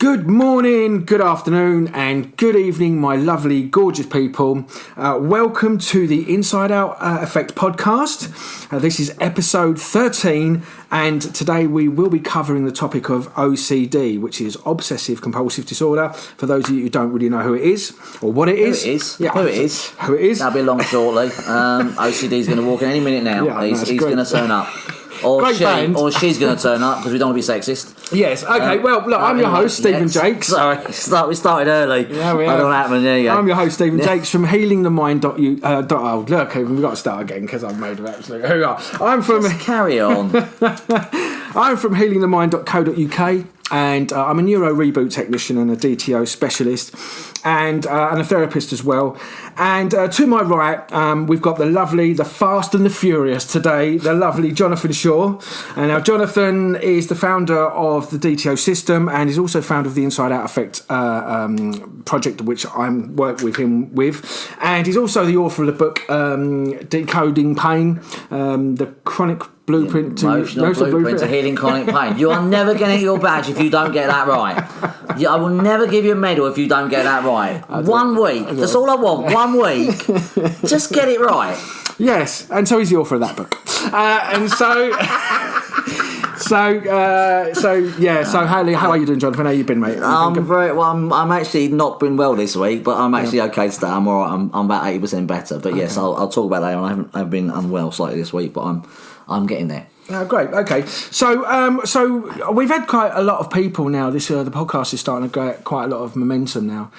Good morning, good afternoon, and good evening, my lovely, gorgeous people. Welcome to the Inside Out Effect podcast. This is episode 13, and today we will be covering the topic of OCD, which is Obsessive Compulsive Disorder. For those of you who don't really know who it is or what it is. Who it is. That'll be along shortly. OCD's going to walk in any minute now. Yeah, he's going to turn up. Or she's going to turn up because we don't want to be sexist. Yes, okay. Well, look, I'm your host, Stephen Jakes. Sorry, we started early. Yeah, we have. I don't know what happened. There you go. I'm your host, Stephen Jakes from healingthemind.u. Oh, look, we've got to start again because I've made an absolute hoo-ha. Just carry on. I'm from healingthemind.co.uk. And I'm a neuro reboot technician and a DTO specialist and a therapist as well. And to my right, we've got the lovely, the fast and the furious today, the lovely Jonathan Shaw. And now Jonathan is the founder of the DTO system and is also founder of the Inside Out Effect project, which I'm work with him with. And he's also the author of the book, Decoding Pain, the chronic blueprint to emotional blueprint to healing chronic pain. You are never going to get your badge if you don't get that right. I will never give you a medal if you don't get that right. 1 week. That's all I want. 1 week. Just get it right. Yes, and so he's the author of that book. So Haley, how are you doing, Jonathan? How you been, mate? I'm very well. I'm actually not been well this week, but I'm actually okay today. I'm all right. I'm about 80% better. But yes, I'll talk about that. I've been unwell slightly this week, but I'm getting there. Oh, great. Okay. So we've had quite a lot of people now. The podcast is starting to get quite a lot of momentum now,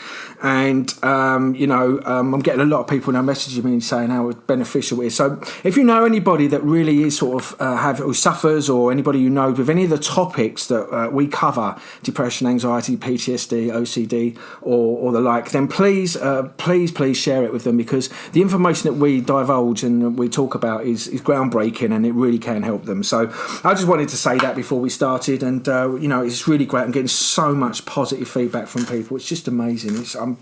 and I'm getting a lot of people now messaging me saying how beneficial it is. So if you know anybody that really is sort of who suffers, or anybody you know with any of the topics that we cover, depression, anxiety, PTSD, OCD, or the like, then please share it with them, because the information that we divulge and we talk about is groundbreaking, and it really can help them. So I just wanted to say that before we started, and it's really great. I'm getting so much positive feedback from people. It's just amazing. I'm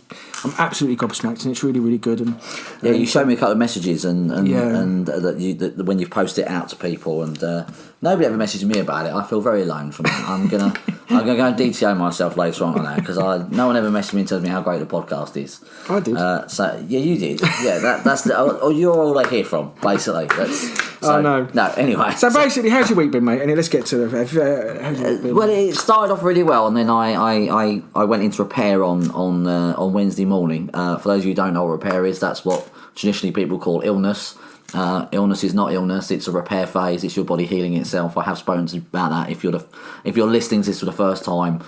absolutely gobsmacked, and it's really, really good. And you showed me a couple of messages, and that when you post it out to people, and nobody ever messaged me about it. I feel very alone from that. I'm gonna go and DTO myself later on that, because no one ever messaged me and told me how great the podcast is. I did. You did. Yeah, that's you're all I hear from, basically. I know. No, anyway. So basically, how's your week been, mate? And let's get to it. How's your week been? Well, it started off really well, and then I went into repair on Wednesday morning. For those of you who don't know what repair is, that's what traditionally people call illness. Illness is not illness; it's a repair phase. It's your body healing itself. I have spoken about that. If you're listening to this for the first time,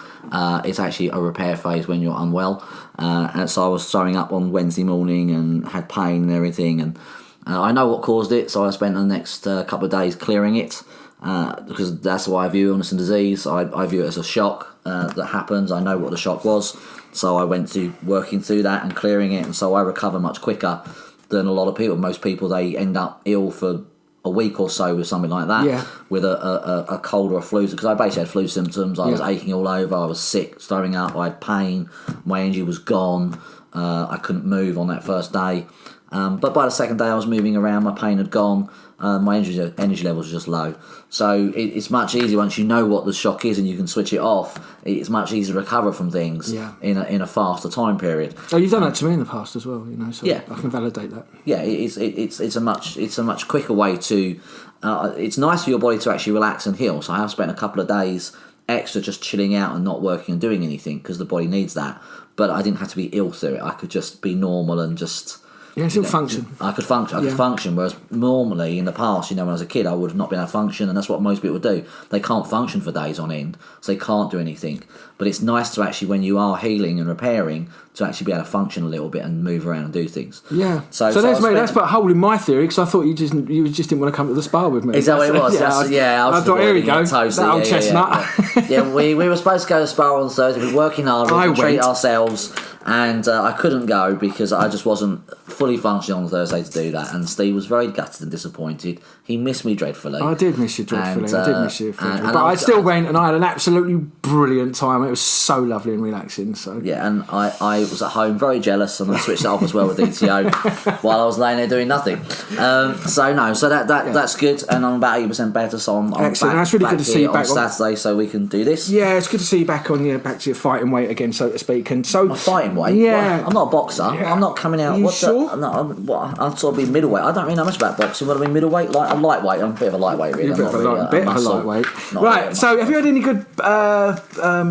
it's actually a repair phase when you're unwell. And so I was throwing up on Wednesday morning and had pain and everything, and I know what caused it. So I spent the next couple of days clearing it, because that's why I view illness and disease. I view it as a shock that happens. I know what the shock was, so I went to working through that and clearing it, and so I recover much quicker than a lot of people. Most people, they end up ill for a week or so with something like that, with a cold or a flu, because I basically had flu symptoms. I was aching all over, I was sick, throwing up, I had pain, my energy was gone, I couldn't move on that first day. But by the second day I was moving around, my pain had gone, my energy levels were just low. So it's much easier once you know what the shock is and you can switch it off. It's much easier to recover from things in a faster time period. Oh, you've done that to me in the past as well, so I can validate that. Yeah, it's a much quicker way to. It's nice for your body to actually relax and heal. So I have spent a couple of days extra just chilling out and not working and doing anything, because the body needs that. But I didn't have to be ill through it. I could just be normal and just. Yeah, still function. I could function, whereas normally in the past, when I was a kid, I would have not been able to function, and that's what most people do. They can't function for days on end, so they can't do anything. But it's nice to actually, when you are healing and repairing, to actually be able to function a little bit and move around and do things. Yeah. So that's put a hole in my theory, because I thought you just didn't want to come to the spa with me. Is that what it was? I thought, here we go, that old chestnut. Yeah, we were supposed to go to the spa on Thursday. We were working hard, we were treat ourselves. And I couldn't go because I just wasn't fully functioning on Thursday to do that, and Steve was very gutted and disappointed. He missed me dreadfully. I did miss you dreadfully. I did miss you. and But I still went, and I had an absolutely brilliant time. It was so lovely and relaxing. So yeah, and I was at home very jealous, and I switched it off as well with DTO while I was laying there doing nothing. So that's good, and I'm about 80% better. So I'm excellent. That's really good to see you back on Saturday, so we can do this. Yeah, it's good to see you back on back to your fighting weight again, so to speak. And so my fighting weight. Yeah, well, I'm not a boxer. Yeah. I'm not coming out. Are you sure? I'll sort of be middleweight. I don't really know much about boxing. What I mean, middleweight, I'm lightweight. I'm a bit of a lightweight, really. You're a bit of a lightweight. Right. So, have you had any good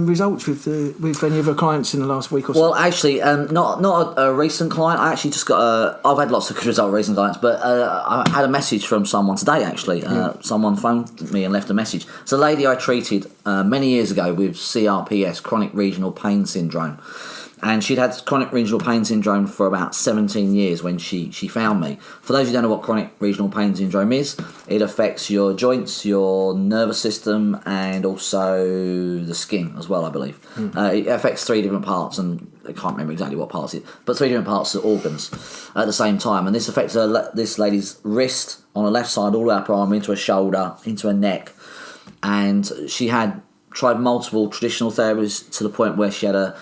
results with any of your clients in the last week or so? Well, actually, not a recent client. I actually just got I've had lots of good results with recent clients, but I had a message from someone today. Actually, someone phoned me and left a message. It's a lady I treated many years ago with CRPS, chronic regional pain syndrome. And she'd had chronic regional pain syndrome for about 17 years when she found me. For those who don't know what chronic regional pain syndrome is, it affects your joints, your nervous system, and also the skin as well, I believe. It affects 3 different parts, and I can't remember exactly what parts it, but 3 different parts of organs at the same time. And this affects this lady's wrist on the left side, all the way up her arm, into her shoulder, into her neck. And she had tried multiple traditional therapies to the point where she had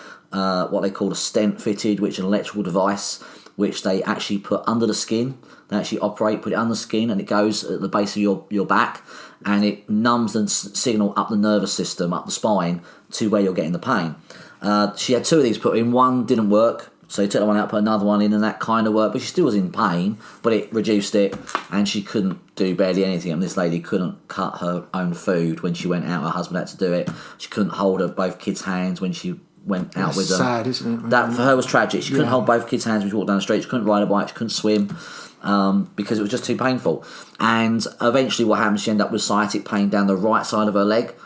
what they call a stent fitted, which is an electrical device which they actually put under the skin. They actually put it under the skin, and it goes at the base of your back, and it numbs the signal up the nervous system, up the spine, to where you're getting the pain. She had 2 of these put in. One didn't work, so he took that one out, put another one in, and that kind of worked, but she still was in pain, but it reduced it, and she couldn't do barely anything. And this lady couldn't cut her own food when she went out. Her husband had to do it. She couldn't hold her both kids' hands when she went out with them. Sad, isn't it? That for her was tragic. She couldn't hold both kids' hands when she walked down the street. She couldn't ride a bike. She couldn't swim because it was just too painful. And eventually, what happened? She ended up with sciatic pain down the right side of her leg.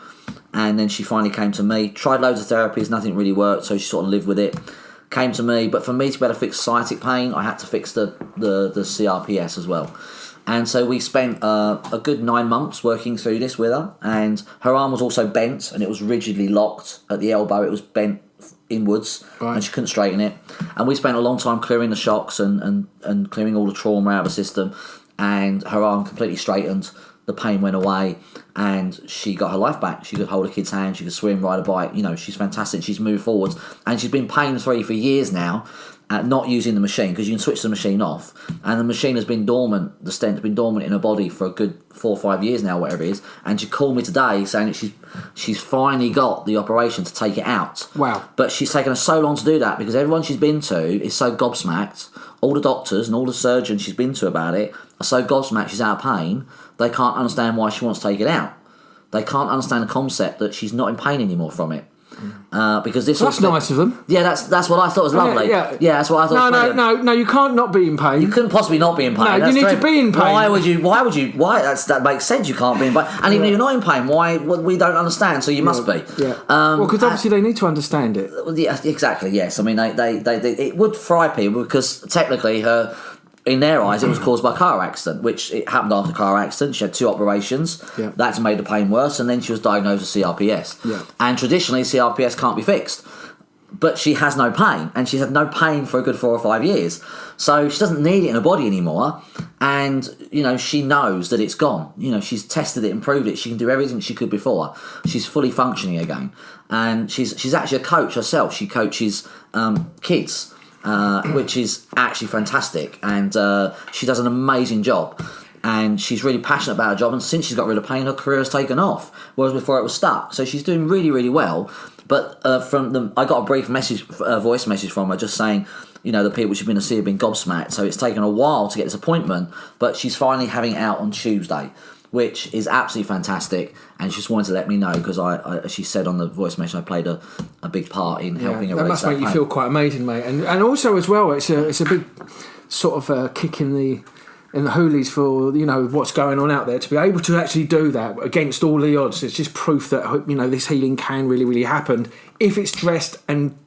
And then she finally came to me. Tried loads of therapies. Nothing really worked. So she sort of lived with it. Came to me, but for me to be able to fix sciatic pain, I had to fix the CRPS as well. And so we spent a good 9 months working through this with her. And her arm was also bent, and it was rigidly locked at the elbow. It was bent inwards, and she couldn't straighten it. And we spent a long time clearing the shocks and clearing all the trauma out of the system. And her arm completely straightened. The pain went away, and she got her life back. She could hold her kid's hand. She could swim, ride a bike. You know, she's fantastic. She's moved forwards, and she's been pain-free for years now. Not using the machine, because you can switch the machine off, and the machine has been dormant, the stent has been dormant in her body for a good 4 or 5 years now, whatever it is. And she called me today saying that she's finally got the operation to take it out. Wow. But she's taken her so long to do that because everyone she's been to is so gobsmacked. All the doctors and all the surgeons she's been to about it are so gobsmacked she's out of pain, they can't understand why she wants to take it out. They can't understand the concept that she's not in pain anymore from it. Because this that's nice of them. Yeah, that's what I thought was lovely. Yeah, that's what I thought. No, you can't not be in pain. You couldn't possibly not be in pain. No, that's you need to be in pain. Why would you? That makes sense. You can't be in pain, and even if you're not in pain, why? Well, we don't understand. So you must be. Yeah. Well, because obviously they need to understand it. Yeah, exactly. Yes. I mean, they it would fry people because technically her. In their eyes, it was caused by a car accident, which it happened after a car accident. She had 2 operations. Yeah. That's made the pain worse, and then she was diagnosed with CRPS. Yeah. And traditionally, CRPS can't be fixed. But she has no pain, and she's had no pain for a good 4 or 5 years. So she doesn't need it in her body anymore, and, you know, she knows that it's gone. You know, she's tested it and proved it. She can do everything she could before. She's fully functioning again. And she's actually a coach herself. She coaches kids. Which is actually fantastic, and she does an amazing job, and she's really passionate about her job, and since she's got rid of pain, her career has taken off, whereas before it was stuck. So she's doing really, really well. But I got a brief voice message from her just saying, you know, the people she's been to see have been gobsmacked, so it's taken a while to get this appointment, but she's finally having it out on Tuesday, which is absolutely fantastic, and she just wanted to let me know because she said on the voice message I played a big part in helping her. That must make you feel quite amazing, mate, and also as well, it's a big sort of kick in the hoolies for, you know, what's going on out there, to be able to actually do that against all the odds. It's just proof that, you know, this healing can really, really happen if it's dressed and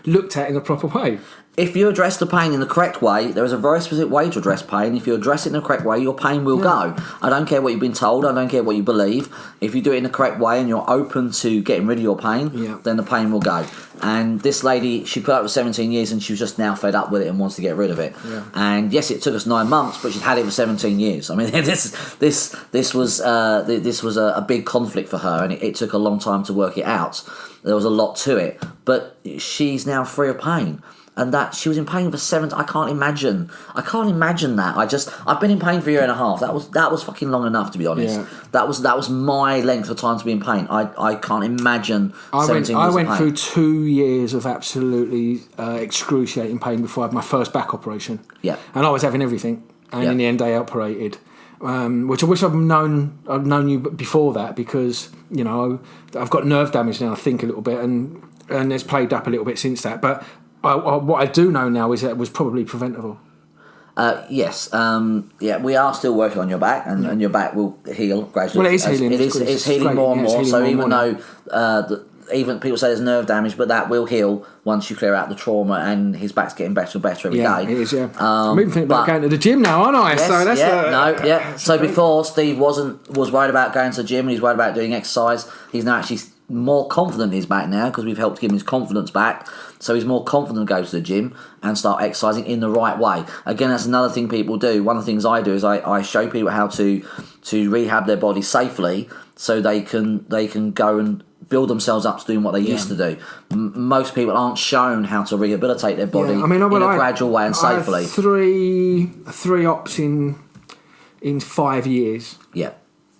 looked at in the proper way. if you address the pain in the correct way, there is a very specific way to address pain. If you address it in the correct way, your pain will go. I don't care what you've been told. I don't care what you believe. If you do it in the correct way and you're open to getting rid of your pain, then the pain will go. And this lady, she put up with 17 years and she was just now fed up with it and wants to get rid of it. Yeah. And yes, it took us 9 months, but she'd had it for 17 years. I mean, this was a big conflict for her, and it took a long time to work it out. There was a lot to it, but she's now free of pain. And that she was in pain for 7. I can't imagine that. I've been in pain for a year and a half. That was fucking long enough, to be honest. Yeah. That was my length of time to be in pain. I can't imagine 17 years I went of pain. through 2 years of absolutely excruciating pain before I had my first back operation. Yeah. And I was having everything. And in the end they operated. Which I wish I'd known you before that, because, you know, I've got nerve damage now, I think, a little bit, and it's played up a little bit since that. But what I do know now is that it was probably preventable. Yes. We are still working on your back, and your back will heal gradually. Well, it is healing. It's healing more and more. So even though even people say there's nerve damage, but that will heal once you clear out the trauma, and his back's getting better and better every day. Yeah, it is, yeah. I'm even thinking about going to the gym now, aren't I? Yes, so that's So before, Steve was worried about going to the gym, and he's worried about doing exercise. He's now actually more confident in his back now, because we've helped give him his confidence back. So he's more confident to go to the gym and start exercising in the right way. Again, that's another thing people do. One of the things I do is I show people how to rehab their body safely, so they can go and build themselves up to doing what they used to do. Most people aren't shown how to rehabilitate their body in a gradual way and safely. I had three ops in 5 years. Yeah.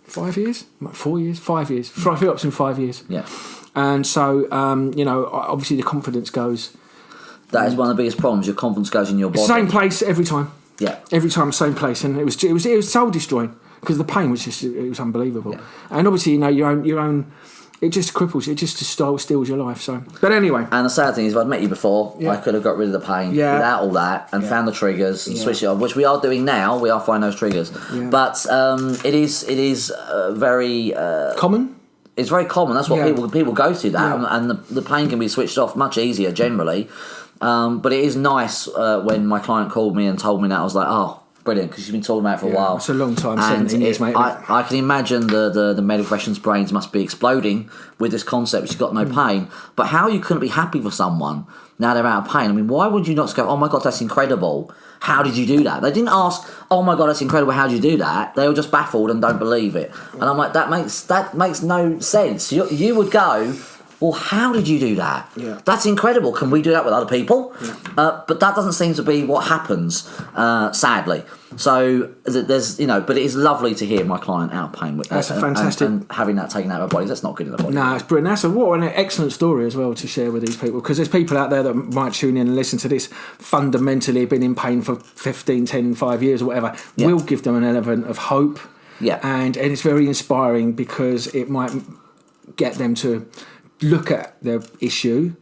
5 years? 4 years? 5 years. 3 ops in 5 years. Yeah. And so, obviously the confidence goes. That is one of the biggest problems. Your confidence goes in your body. Same place every time. Yeah. Every time, same place, and it was soul destroying, because the pain was it was unbelievable. Yeah. And obviously, your own. It just cripples. It just steals your life. So, but anyway. And the sad thing is, if I'd met you before, I could have got rid of the pain without all that, and found the triggers and switched it on, which we are doing now. We are finding those triggers, but it is very common. It's very common. That's what people go through that, and the pain can be switched off much easier generally. But it is nice when my client called me and told me that. I was like, oh, brilliant, because she's been talking about it for a while. It's a long time, 17 years, mate. I can imagine the medical profession's brains must be exploding with this concept. She's got no pain. But how you couldn't be happy for someone now they're out of pain? I mean, why would you not go, oh my God, that's incredible. How did you do that? They didn't ask, oh my God, that's incredible, how did you do that? They were just baffled and don't believe it. And I'm like, that makes no sense. You would go, well, how did you do that? Yeah. That's incredible. Can we do that with other people? Yeah. But that doesn't seem to be what happens, sadly. So there's, but it is lovely to hear my client out of pain. That's fantastic. And having that taken out of their bodies, that's not good in the body. No, it's brilliant. What an excellent story as well to share with these people, because there's people out there that might tune in and listen to this, fundamentally been in pain for 15, 10, 5 years or whatever. Yeah. We'll give them an element of hope. Yeah. And it's very inspiring, because it might get them to look at their issue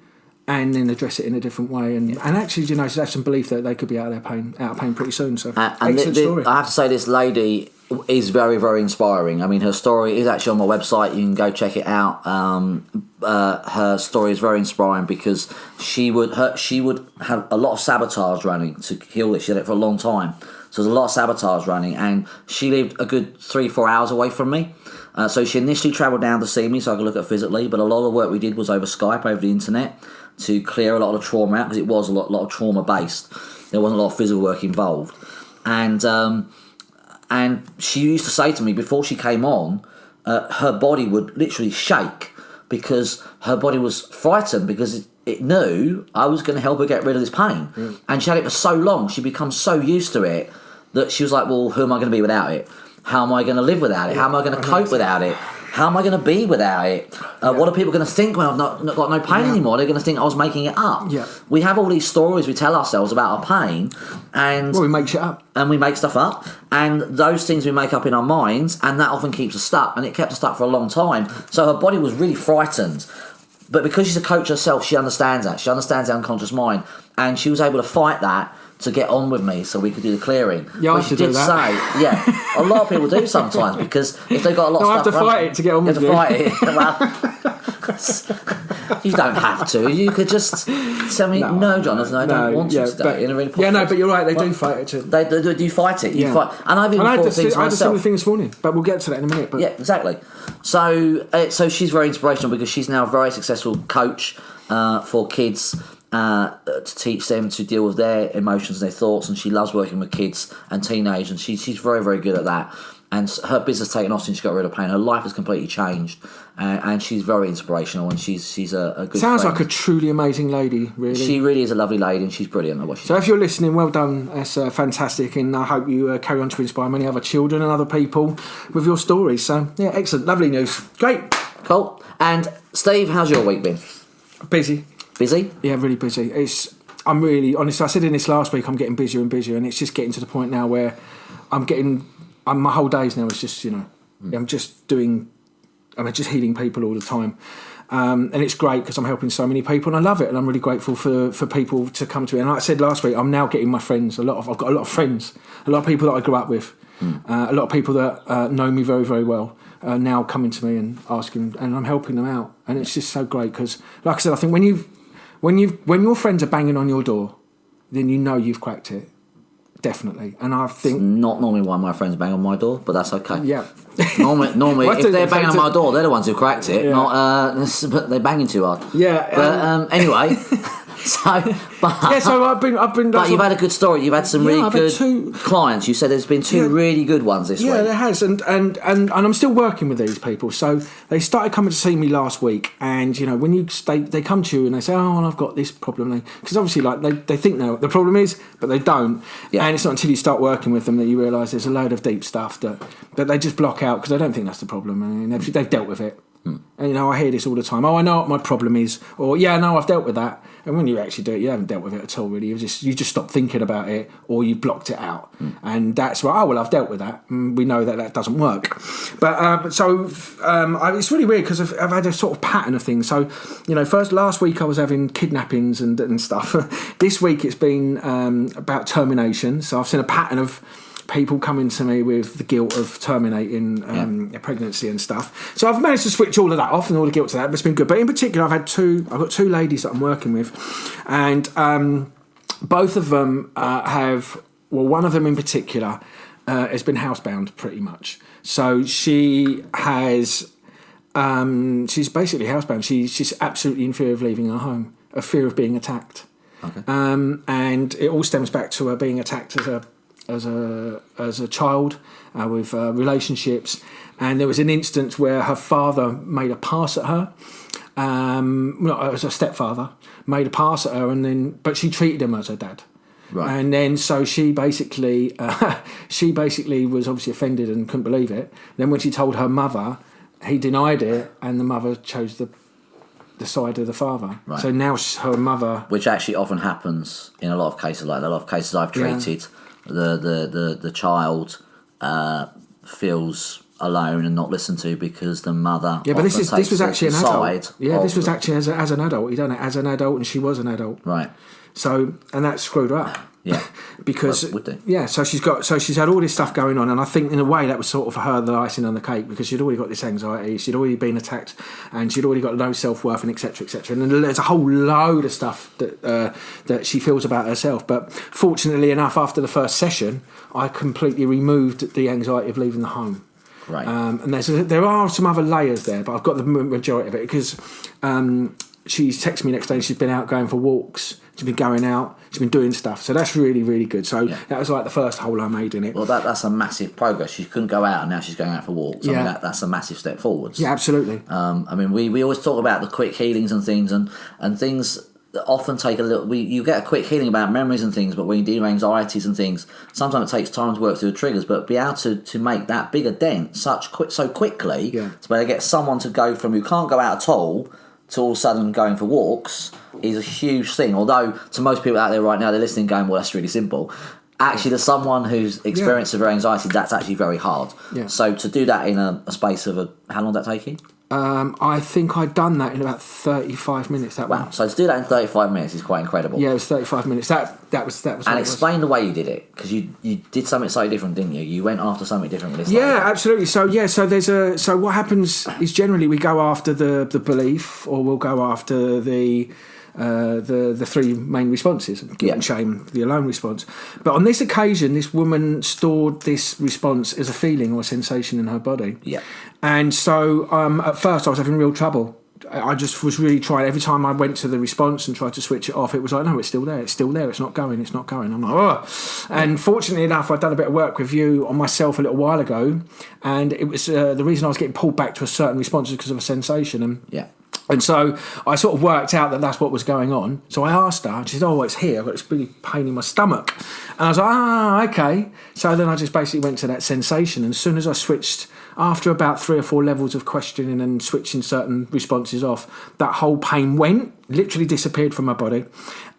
and then address it in a different way, and actually, have some belief that they could be out of pain pretty soon. So, excellent story. I have to say, this lady is very, very inspiring. I mean, her story is actually on my website. You can go check it out. Her story is very inspiring, because she would have a lot of sabotage running to heal it. She had it for a long time, so there's a lot of sabotage running, and she lived a good 3-4 hours away from me. So she initially travelled down to see me so I could look at her physically, but a lot of the work we did was over Skype, over the internet, to clear a lot of trauma out, because it was a lot of trauma based. There wasn't a lot of physical work involved, and she used to say to me before she came on, her body would literally shake, because her body was frightened, because it knew I was going to help her get rid of this pain. And she had it for so long, she'd become so used to it that she was like, well, who am I going to be without it? How am I going to live without it? How am I going to cope without it? How am I going to be without it? What are people going to think when I've not got no pain anymore? They're going to think I was making it up. Yeah. We have all these stories we tell ourselves about our pain, and we make shit up. And we make stuff up, and those things we make up in our minds, and that often keeps us stuck, and it kept us stuck for a long time. So her body was really frightened. But because she's a coach herself, she understands that. She understands the unconscious mind, and she was able to fight that to get on with me so we could do the clearing. Yeah, but she did say, a lot of people do sometimes, because if they've got a lot of stuff I have to fight it to get on with you. You have to fight it. Well, you don't have to. You could just tell me, no, Jonathan, I don't want you today. In a really but you're right, they do fight it too. They do fight it. You fight. And I've even thought things myself. I had a similar thing this morning, but we'll get to that in a minute. But. Yeah, exactly. So she's very inspirational, because she's now a very successful coach for kids, to teach them to deal with their emotions and their thoughts, and she loves working with kids and teenagers, and she's very, very good at that. And her business taken off since she got rid of pain. Her life has completely changed, and she's very inspirational, and she's a good Sounds friend. like a truly amazing lady, really. She really is a lovely lady, and she's brilliant at what she does. So if you're listening, well done. That's fantastic, and I hope you carry on to inspire many other children and other people with your stories. So, yeah, excellent. Lovely news. Great. Cool. And Steve, how's your week been? Busy. Busy? Yeah, really busy. I'm really, honestly, I said in this last week, I'm getting busier and busier, and it's just getting to the point now where my whole days now is just, I'm just healing people all the time. And it's great because I'm helping so many people, and I love it, and I'm really grateful for people to come to me. And like I said last week, I'm now getting my friends, I've got a lot of friends, a lot of people that I grew up with, a lot of people that know me very, very well, now coming to me and asking, and I'm helping them out. And it's just so great because, like I said, I think when your friends are banging on your door, then you know you've cracked it. Definitely. And I think... It's not normally why my friends bang on my door, but that's okay. Yeah. Normally if they're banging on my door, they're the ones who cracked it, but they're banging too hard. Yeah. But anyway... So I've been. But you've had a good story. You've had some really good clients. You said there's been two really good ones this week. Yeah, there has, and I'm still working with these people. So they started coming to see me last week, and when they come to you and they say, "Oh, well, I've got this problem," because obviously they think now the problem is, but they don't. Yeah. And it's not until you start working with them that you realise there's a load of deep stuff that they just block out because they don't think that's the problem, and they've dealt with it. And I hear this all the time. Oh, I know what my problem is, or no, I've dealt with that. And when you actually do it, you haven't dealt with it at all. Really, you just stop thinking about it, or you blocked it out. And that's why. Oh well, I've dealt with that. We know that doesn't work. But it's really weird because I've had a sort of pattern of things. So last week I was having kidnappings and stuff. This week it's been about termination. So I've seen a pattern of people coming to me with the guilt of terminating a pregnancy and stuff. So I've managed to switch all of that off and all the guilt to that, but it's been good. But in particular, I've got two ladies that I'm working with, and both of them one of them in particular has been housebound pretty much. So she has, she's basically housebound. She's absolutely in fear of leaving her home, a fear of being attacked. Okay. And it all stems back to her being attacked as a child with relationships, and there was an instance where her father made a pass at her. As a stepfather made a pass at her, but she treated him as her dad. Right. And then so she basically was obviously offended and couldn't believe it. Then when she told her mother, he denied it, and the mother chose the side of the father. Right. So now her mother, which actually often happens in a lot of cases like that. A lot of cases I've treated. Yeah. The child feels alone and not listened to because the mother. Yeah, but this was actually an adult. Yeah, this was actually as an adult. He done it as an adult, and she was an adult. Right. So and that screwed her up. Yeah. Because would they? Yeah, so she's had all this stuff going on, and I think in a way that was sort of for her the icing on the cake because she'd already got this anxiety, she'd already been attacked, and she'd already got low self-worth and etc. And then there's a whole load of stuff that she feels about herself. But fortunately enough, after the first session, I completely removed the anxiety of leaving the home. Right. And there are some other layers there, but I've got the majority of it because she's texted me next day and she's been out going for walks. She's been going out. She's been doing stuff. So that's really, really good. So that was like the first hole I made in it. Well, that's a massive progress. She couldn't go out and now she's going out for walks. I mean, that's a massive step forwards. Yeah, absolutely. I mean, we always talk about the quick healings and things and things that often take a little... You get a quick healing about memories and things, but when you deal with anxieties and things, sometimes it takes time to work through the triggers, but be able to make that bigger dent so quickly, so where they get someone to go from who can't go out at all to all of a sudden going for walks is a huge thing. Although to most people out there right now, they're listening going, well, that's really simple. Actually, to someone who's experienced severe anxiety, that's actually very hard. Yeah. So to do that in a space of how long did that take you? I think I'd done that in about 35 minutes. Wow. So to do that in 35 minutes is quite incredible. Yeah, it was 35 minutes. That was. And explain the way you did it, because you did something slightly different, didn't you? You went after something different with this. Yeah, absolutely. So what happens is generally we go after the belief, or we'll go after the three main responses: guilt and shame, the alone response. But on this occasion, this woman stored this response as a feeling or a sensation in her body. Yeah. And so at first I was having real trouble. I just was really trying. Every time I went to the response and tried to switch it off, it was like, no, it's still there. It's still there. It's not going. It's not going. I'm like, oh. And fortunately enough, I'd done a bit of work with you on myself a little while ago, and it was the reason I was getting pulled back to a certain response is because of a sensation. And so I sort of worked out that that's what was going on. So I asked her, and she said, oh, it's here. I've got this really pain in my stomach. And I was like, okay. So then I just basically went to that sensation. And as soon as I switched, after about 3 or 4 levels of questioning and switching certain responses off, that whole pain literally disappeared from my body.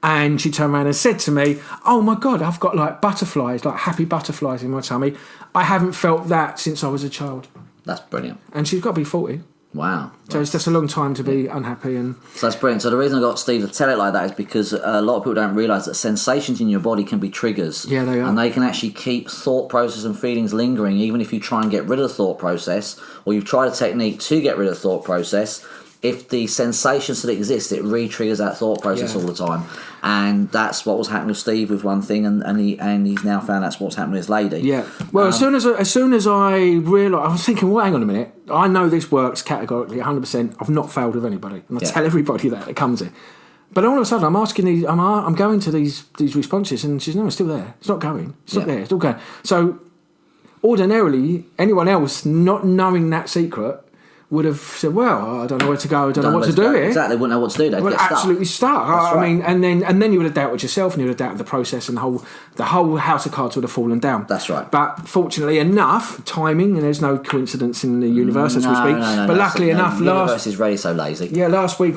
And she turned around and said to me, oh my God, I've got like butterflies, like happy butterflies in my tummy. I haven't felt that since I was a child. That's brilliant. And she's got to be 40. Wow. So it's just a long time to be unhappy. And so that's brilliant. So the reason I got Steve to tell it like that is because a lot of people don't realise that sensations in your body can be triggers. Yeah, they are. And they can actually keep thought process and feelings lingering, even if you try and get rid of the thought process, or you've tried a technique to get rid of the thought process. If the sensation still exists, it re-triggers that thought process all the time. And that's what was happening with Steve with one thing, and he's now found that's what's happened with this lady. Yeah. Well, as soon as I realised, I was thinking, well, hang on a minute. I know this works categorically, 100%. I've not failed with anybody, and I tell everybody that comes in. But all of a sudden, I'm asking these, I'm going to these responses, and she's no, it's still there. It's not going. It's not there. It's still going. So ordinarily, anyone else not knowing that secret would have said, well, I don't know where to go, I don't know what to do here. Exactly, wouldn't know what to do. They'd get absolutely stuck. I mean, and then you would have doubted yourself, and you would have doubted the process, and the whole house of cards would have fallen down. That's right. But fortunately enough, timing, and there's no coincidence in the universe as we speak. But luckily enough, the universe is really so lazy. Yeah, last week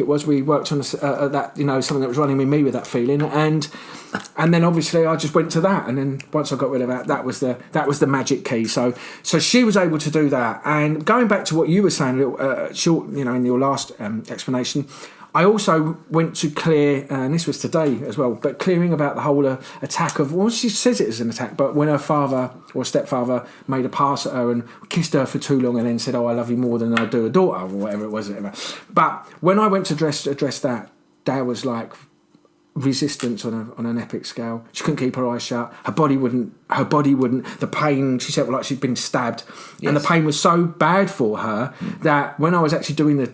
it was, we worked on that, something that was running with me with that feeling, and then obviously I just went to that, and then once I got rid of that was the magic key. So she was able to do that. And going back to what you were saying, short, in your last explanation, I also went to clear, and this was today as well, but clearing about the whole attack of, well, she says it as an attack, but when her father or stepfather made a pass at her and kissed her for too long and then said, oh, I love you more than I do a daughter, or whatever it was. But when I went to address that, there was like resistance on an epic scale. She couldn't keep her eyes shut. Her body wouldn't. The pain, she said, like she'd been stabbed, and the pain was so bad for her that when I was actually doing the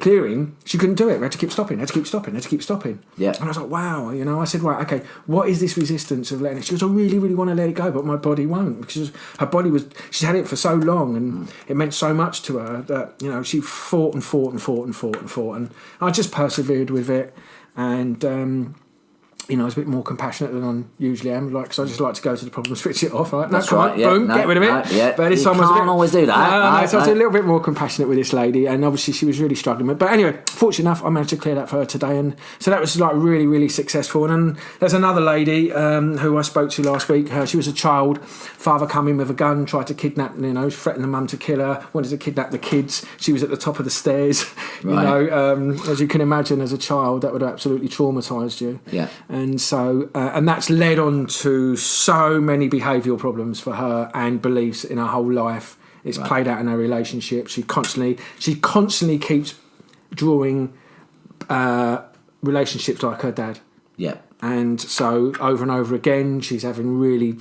clearing, she couldn't do it. We had to keep stopping. Yeah. And I was like, wow. I said, right, okay, what is this resistance of letting it? She goes, I really, really want to let it go, but my body won't, because her body she's had it for so long, and it meant so much to her that she fought and I just persevered with it. And I was a bit more compassionate than I usually am, because I just like to go to the problem, switch it off. Right? That's right. Boom, get rid of it. But this time you can't always do that. So I was a little bit more compassionate with this lady, and obviously she was really struggling with it. But anyway, fortunate enough, I managed to clear that for her today, and so that was like really, really successful. And then there's another lady who I spoke to last week. She was a child. Father come in with a gun, tried to kidnap, threatened the mum to kill her, wanted to kidnap the kids. She was at the top of the stairs. As you can imagine, as a child, that would have absolutely traumatised you. Yeah. And so, and that's led on to so many behavioural problems for her and beliefs in her whole life. It's played out in her relationship. She constantly keeps drawing relationships like her dad. Yeah. And so over and over again, she's having really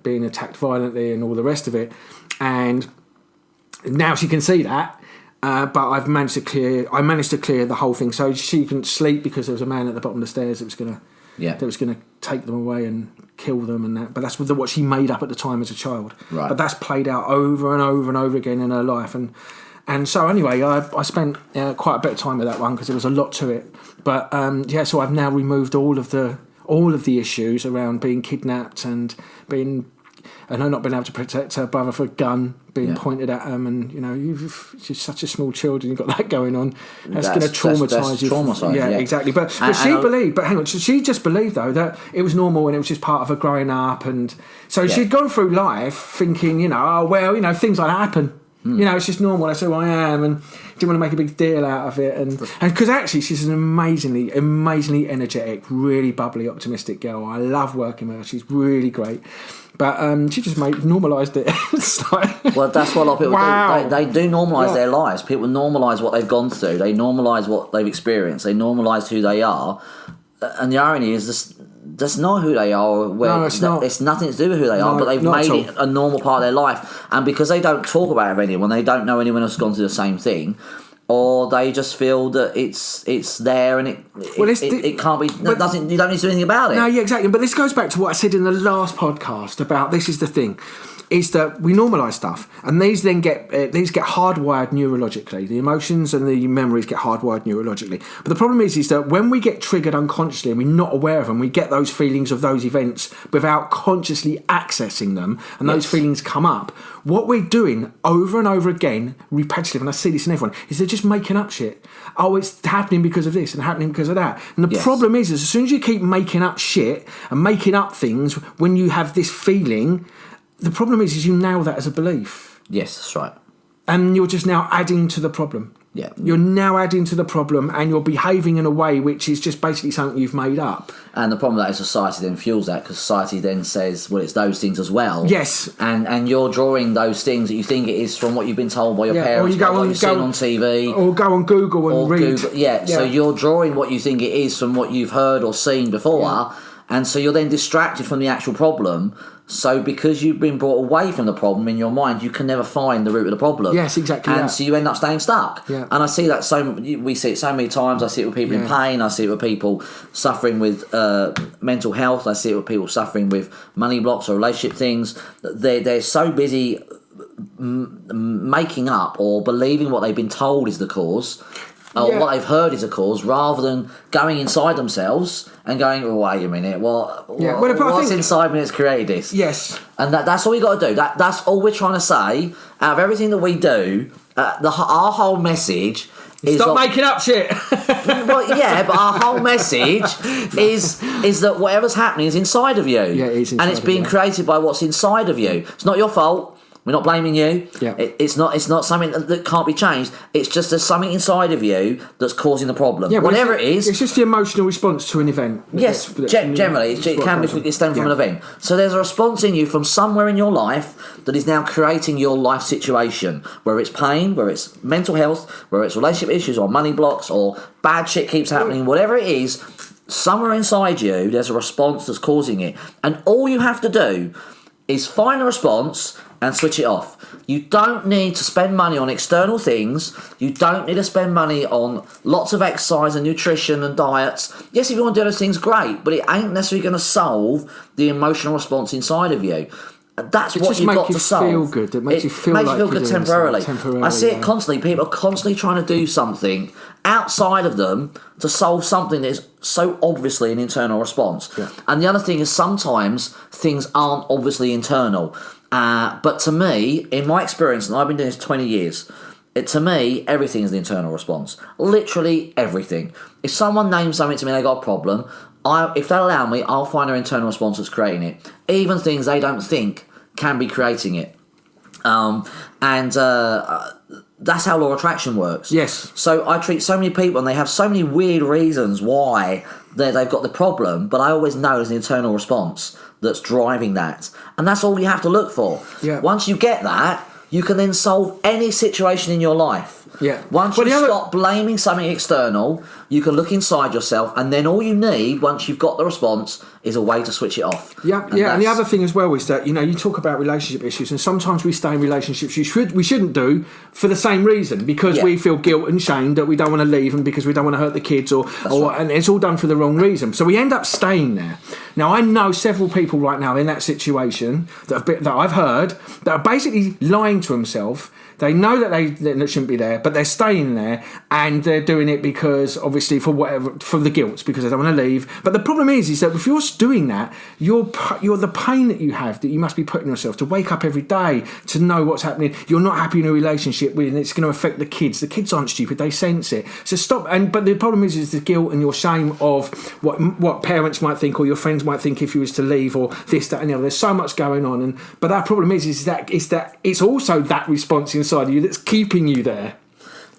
being attacked violently and all the rest of it. And now she can see that. But I managed to clear the whole thing, so she couldn't sleep because there was a man at the bottom of the stairs that was going to take them away and kill them, and that. But that's what she made up at the time as a child. Right. But that's played out over and over and over again in her life, and so anyway, I spent quite a bit of time with that one because there was a lot to it. But so I've now removed all of the issues around being kidnapped and her not being able to protect her brother for a gun, being pointed at them, and you're such a small child and you've got that going on. That's going to traumatise you. Yeah, exactly. But she believed. But hang on, she just believed though that it was normal and it was just part of her growing up, and so she'd gone through life thinking, things like that happen. It's just normal. That's who I am, and didn't want to make a big deal out of it. And because actually, she's an amazingly energetic, really bubbly, optimistic girl. I love working with her. She's really great. But she just normalised it. Well, that's what a lot of people do. They do normalise their lives. People normalise what they've gone through. They normalise what they've experienced. They normalise who they are. And the irony is that's not who they are. No, it's not. It's nothing to do with who they are, but they've made it a normal part of their life. And because they don't talk about it with anyone, they don't know anyone else has gone through the same thing, or they just feel that it's there and it can't be. You don't need to do anything about it. No, yeah, exactly. But this goes back to what I said in the last podcast about this is the thing. Is that we normalise stuff, and these get hardwired neurologically. The emotions and the memories get hardwired neurologically. But the problem is that when we get triggered unconsciously and we're not aware of them, we get those feelings of those events without consciously accessing them, and those feelings come up. What we're doing over and over again, repetitive, and I see this in everyone, is they're just making up shit. Oh, it's happening because of this and happening because of that. And the problem is as soon as you keep making up shit and making up things when you have this feeling, the problem is you nail that as a belief. Yes, that's right. And you're just now adding to the problem. Yeah. You're now adding to the problem, and you're behaving in a way which is just basically something you've made up. And the problem that is society then fuels that, because society then says, well, it's those things as well. Yes. And you're drawing those things that you think it is from what you've been told by your parents, or what you've seen on TV. Or go on Google and read. Google, so you're drawing what you think it is from what you've heard or seen before, and so you're then distracted from the actual problem. So because you've been brought away from the problem in your mind, you can never find the root of the problem. Yes, exactly. And so you end up staying stuck. Yeah. And I see that we see it so many times. I see it with people in pain. I see it with people suffering with mental health. I see it with people suffering with money blocks or relationship things. They're so busy making up or believing what they've been told is the cause, or what they've heard is a cause, rather than going inside themselves and going, well, wait a minute, what's inside me that's created this? Yes. And that's all we got to do. That's all we're trying to say. Out of everything that we do, our whole message is... Stop making up shit! Well, yeah, but our whole message is that whatever's happening is inside of you. Yeah, it is inside and it's being created by what's inside of you. It's not your fault. We're not blaming you. Yeah. It's not something that can't be changed. It's just there's something inside of you that's causing the problem. Yeah, whatever it is. It's just the emotional response to an event. Yes, generally. It can be stemmed from an event. So there's a response in you from somewhere in your life that is now creating your life situation, whether it's pain, whether it's mental health, whether it's relationship issues or money blocks or bad shit keeps happening, whatever it is, somewhere inside you there's a response that's causing it. And all you have to do is find a response and switch it off. You don't need to spend money on external things. You don't need to spend money on lots of exercise and nutrition and diets. Yes, if you want to do those things, great, but it ain't necessarily going to solve the emotional response inside of you. That's what you've got to solve. Feel good. It makes you feel good temporarily. I see it constantly. People are constantly trying to do something outside of them to solve something that is so obviously an internal response. Yeah. And the other thing is sometimes things aren't obviously internal. But to me, in my experience, and I've been doing this 20 years, to me, everything is the internal response. Literally everything. If someone names something to me, they got a problem, if they allow me, I'll find their internal response that's creating it. Even things they don't think can be creating it. That's how law of attraction works. Yes. So I treat so many people and they have so many weird reasons why they've got the problem, but I always know there's an internal response that's driving that. And that's all you have to look for. Yeah. Once you get that, you can then solve any situation in your life. Yeah. Once you stop blaming something external, you can look inside yourself, and then all you need, once you've got the response, is a way to switch it off. Yeah, and the other thing as well is that, you talk about relationship issues, and sometimes we stay in relationships we shouldn't do for the same reason, because we feel guilt and shame that we don't want to leave them because we don't want to hurt the kids, and it's all done for the wrong reason. So we end up staying there. Now, I know several people right now in that situation that I've heard that are basically lying to themselves. They know that they shouldn't be there, but they're staying there, and they're doing it because, obviously, for the guilt, because they don't want to leave. But the problem is that if you're doing that, you're the pain that you have, that you must be putting yourself to wake up every day to know what's happening. You're not happy in a relationship with, and it's going to affect the kids. The kids aren't stupid; they sense it. So stop. But the problem is the guilt and your shame of what parents might think or your friends might think if you was to leave, or this, that, and the other. There's so much going on, but our problem is that it's also that response inside of you that's keeping you there.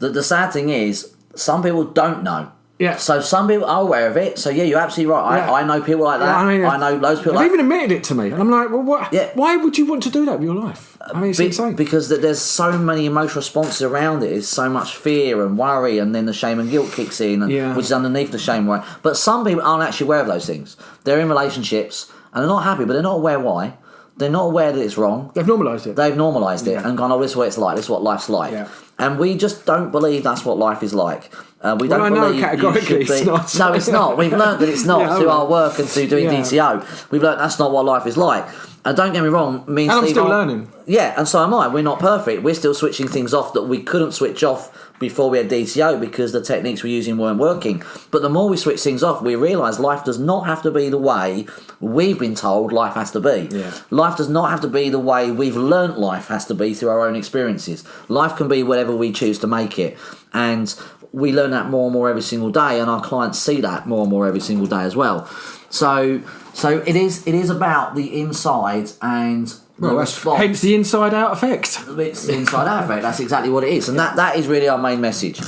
The sad thing is, some people don't know. Yeah. So some people are aware of it. So yeah, you're absolutely right. Yeah. I know people like that. Yeah, I know loads of people. They've even admitted it to me, and I'm like, well, what? Yeah. Why would you want to do that with your life? I mean, it's insane. Because there's so many emotional responses around it. There's so much fear and worry, and then the shame and guilt kicks in, which is underneath the shame and worry. But some people aren't actually aware of those things. They're in relationships and they're not happy, but they're not aware why. They're not aware that it's wrong. They've normalised it. They've normalised it and gone, oh, this is what it's like. This is what life's like. Yeah. And we just don't believe that's what life is like. We don't believe categorically you should be. it's not. No, it's not. We've learned that it's not through our work and through doing DTO. We've learned that's not what life is like. And don't get me wrong, me and I'm Steve still learning. Yeah, and so am I. We're not perfect. We're still switching things off that we couldn't switch off before we had DTO because the techniques we're using weren't working. But the more we switch things off, we realise life does not have to be the way we've been told life has to be. Yeah. Life does not have to be the way we've learnt life has to be through our own experiences. Life can be whatever we choose to make it. And we learn that more and more every single day, and our clients see that more and more every single day as well. So it is about the inside and hence the inside-out effect. It's the inside-out effect. That's exactly what it is, and that is really our main message.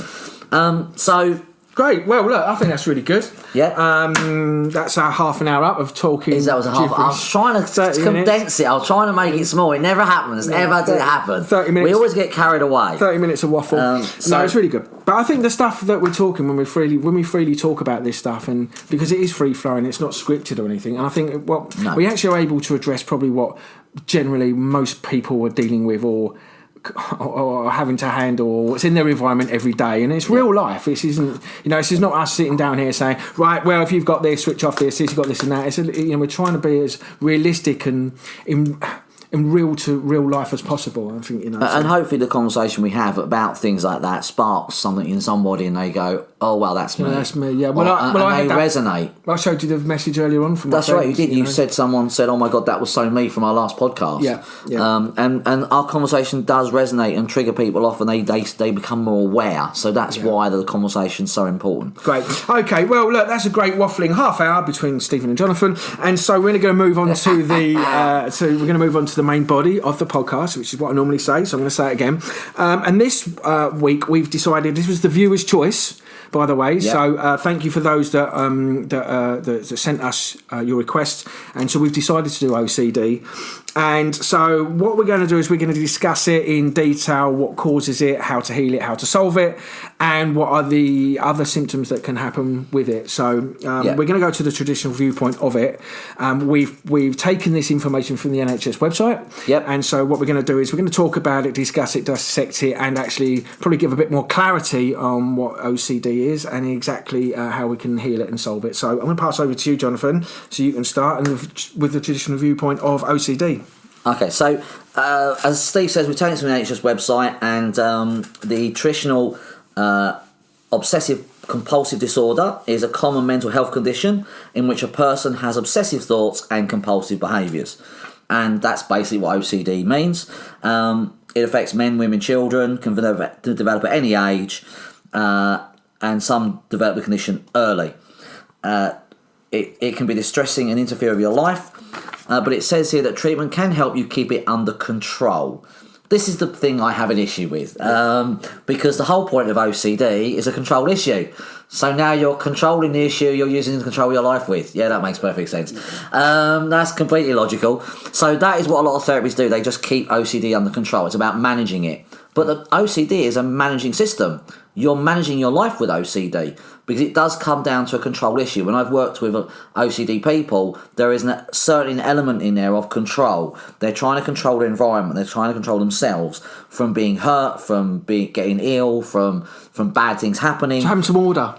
So great. Well, look, I think that's really good. Yeah. That's our half an hour up of talking. That was a half. I was trying to condense it. I was trying to make it small. It never happens. Ever did it happen. 30 minutes. We always get carried away. 30 minutes of waffle. No, it's really good. But I think the stuff that we're talking when we freely talk about this stuff, and because it is free flowing, it's not scripted or anything. And I think we actually are able to address probably what generally most people are dealing with or having to handle, or what's in their environment every day, and it's real life. This isn't, this is not us sitting down here saying, right, well, if you've got this, switch off this, you've got this and that. It's we're trying to be as realistic and in real to real life as possible. I think and hopefully the conversation we have about things like that sparks something in somebody, and they go, "Oh, well, that's me." That's me. Yeah. Well, they resonate. I showed you the message earlier on from. That's right. You did. You said someone said, "Oh my God, that was so me" from our last podcast. Yeah. And our conversation does resonate and trigger people off, and they become more aware. So that's why the conversation's so important. Great. Okay. Well, look, that's a great waffling half hour between Stephen and Jonathan, and so we're going to move on to the main body of the podcast, which is what I normally say, so I'm going to say it again. And this week we've decided, this was the viewer's choice, by the way. Yep. So thank you for those that sent us your requests. And so we've decided to do OCD. And so what we're going to do is we're going to discuss it in detail, what causes it, how to heal it, how to solve it, and what are the other symptoms that can happen with it. So we're going to go to the traditional viewpoint of it. We've taken this information from the NHS website. Yep. And so what we're going to do is we're going to talk about it, discuss it, dissect it, and actually probably give a bit more clarity on what OCD is and exactly how we can heal it and solve it. So I'm going to pass over to you, Jonathan, so you can start with the traditional viewpoint of OCD. Okay, so as Steve says, we've taken it from the NHS website, and the traditional obsessive compulsive disorder is a common mental health condition in which a person has obsessive thoughts and compulsive behaviours. And that's basically what OCD means. It affects men, women, children, can develop at any age, and some develop the condition early. It can be distressing and interfere with your life. But it says here that treatment can help you keep it under control. This is the thing I have an issue with, because the whole point of OCD is a control issue. So now you're controlling the issue you're using to control your life with. Yeah, that makes perfect sense. That's completely logical. So that is what a lot of therapists do. They just keep OCD under control. It's about managing it. But the OCD is a managing system. You're managing your life with OCD. because it does come down to a control issue. When I've worked with OCD people, there is certainly an element in there of control. They're trying to control their environment. They're trying to control themselves from being hurt, from getting ill, from bad things happening. So having some order.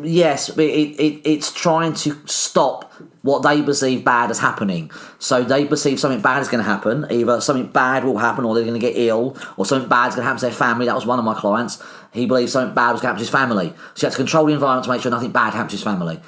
Yes, but it's trying to stop what they perceive bad as happening. So they perceive something bad is going to happen. Either something bad will happen, or they're going to get ill, or something bad is going to happen to their family. That was one of my clients. He believes something bad was going to happen to his family. So you have to control the environment to make sure nothing bad happens to his family.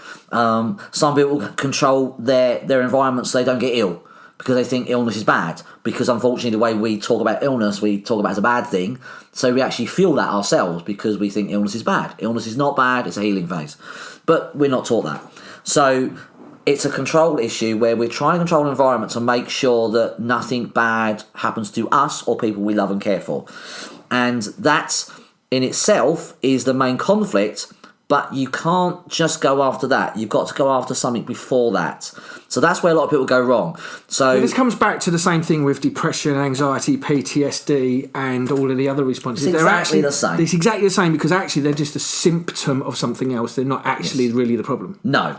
Some people control their environment so they don't get ill, because they think illness is bad. Because unfortunately, the way we talk about illness, we talk about it as a bad thing. So we actually feel that ourselves because we think illness is bad. Illness is not bad, it's a healing phase. But we're not taught that. So it's a control issue where we're trying to control the environment to make sure that nothing bad happens to us or people we love and care for. And that in itself is the main conflict, but you can't just go after that. You've got to go after something before that. So that's where a lot of people go wrong. So this comes back to the same thing with depression, anxiety, PTSD, and all of the other responses. It's exactly the same. It's exactly the same, because actually they're just a symptom of something else. They're not actually really the problem. No.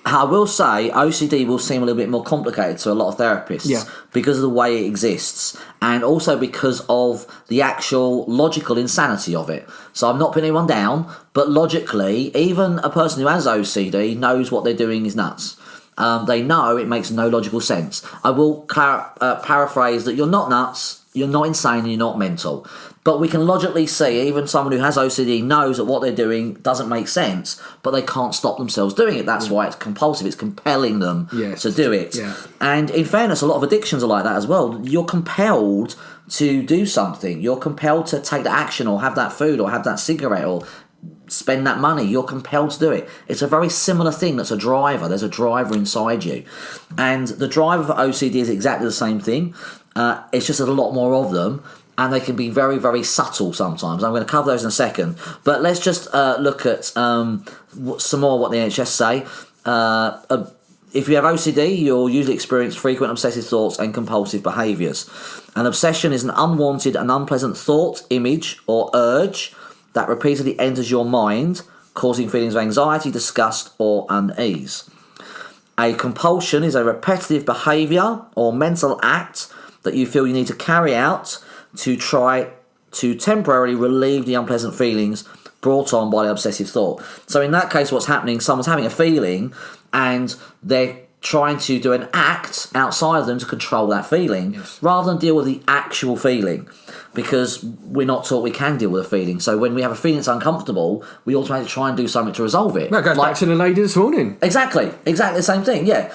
I will say OCD will seem a little bit more complicated to a lot of therapists because of the way it exists, and also because of the actual logical insanity of it. So I'm not putting anyone down, but logically, even a person who has OCD knows what they're doing is nuts. They know it makes no logical sense. I will paraphrase that: you're not nuts, you're not insane, and you're not mental. But we can logically see, even someone who has OCD knows that what they're doing doesn't make sense, but they can't stop themselves doing it. That's why it's compulsive. It's compelling them to do it. Yeah. And in fairness, a lot of addictions are like that as well. You're compelled to do something. You're compelled to take the action, or have that food, or have that cigarette, or spend that money. You're compelled to do it. It's a very similar thing. That's a driver. There's a driver inside you. And the driver for OCD is exactly the same thing. It's just there's a lot more of them. And they can be very, very subtle sometimes. I'm going to cover those in a second. But let's just look at some more what the NHS say. If you have OCD, you'll usually experience frequent obsessive thoughts and compulsive behaviours. An obsession is an unwanted and unpleasant thought, image, or urge that repeatedly enters your mind, causing feelings of anxiety, disgust, or unease. A compulsion is a repetitive behaviour or mental act that you feel you need to carry out to try to temporarily relieve the unpleasant feelings brought on by the obsessive thought. So in that case, what's happening, someone's having a feeling and they're trying to do an act outside of them to control that feeling, rather than deal with the actual feeling, because we're not taught we can deal with a feeling. So when we have a feeling that's uncomfortable, we automatically try and do something to resolve it. That goes back to the lady this morning. Exactly the same thing, yeah.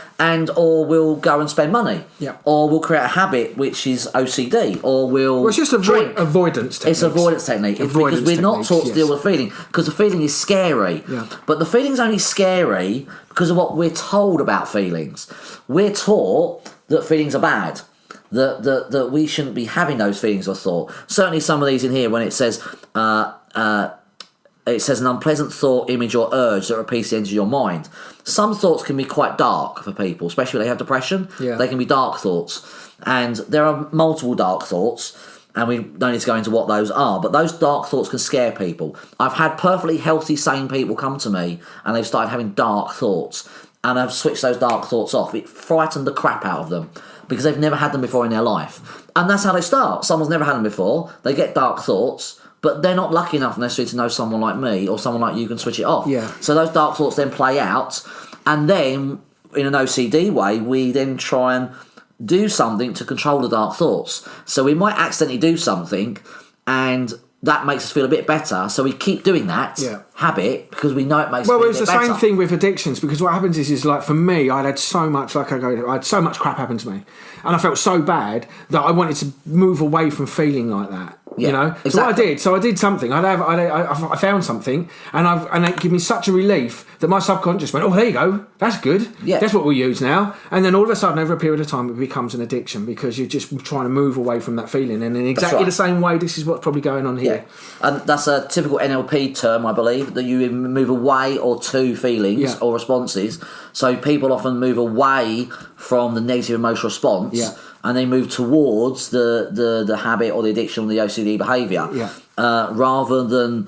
Or we'll go and spend money, or we'll create a habit which is OCD, or we'll it's just avoidance technique. It's avoidance technique. Because we're not taught to deal with a feeling, because the feeling is scary. But the feeling's only scary because of what we're told about feelings. We're taught that feelings are bad, that we shouldn't be having those feelings or thought. Certainly some of these in here, when it says an unpleasant thought, image, or urge that repeatedly enters your mind. Some thoughts can be quite dark for people, especially when they have depression. They can be dark thoughts. And there are multiple dark thoughts, and we don't need to go into what those are, but those dark thoughts can scare people. I've had perfectly healthy, sane people come to me and they've started having dark thoughts, and I've switched those dark thoughts off. It frightened the crap out of them because they've never had them before in their life. And that's how they start. Someone's never had them before, they get dark thoughts, but they're not lucky enough necessarily to know someone like me or someone like you can switch it off. So those dark thoughts then play out, and then in an OCD way, we then try and do something to control the dark thoughts. So we might accidentally do something, and that makes us feel a bit better. So we keep doing that habit because we know it makes us feel a bit better. Well, it's the same thing with addictions, because what happens is like for me, I had so much crap happen to me, and I felt so bad that I wanted to move away from feeling like that. You know, exactly. So what I did something. I found something, and it gave me such a relief that my subconscious went, "Oh, there you go, that's good. That's what we'll use now." And then all of a sudden, over a period of time, it becomes an addiction because you're just trying to move away from that feeling. And in exactly the same way, this is what's probably going on here. And that's a typical NLP term, I believe, that you move away or to feelings or responses. So people often move away from the negative emotional response. And they move towards the habit or the addiction or the OCD behaviour, rather than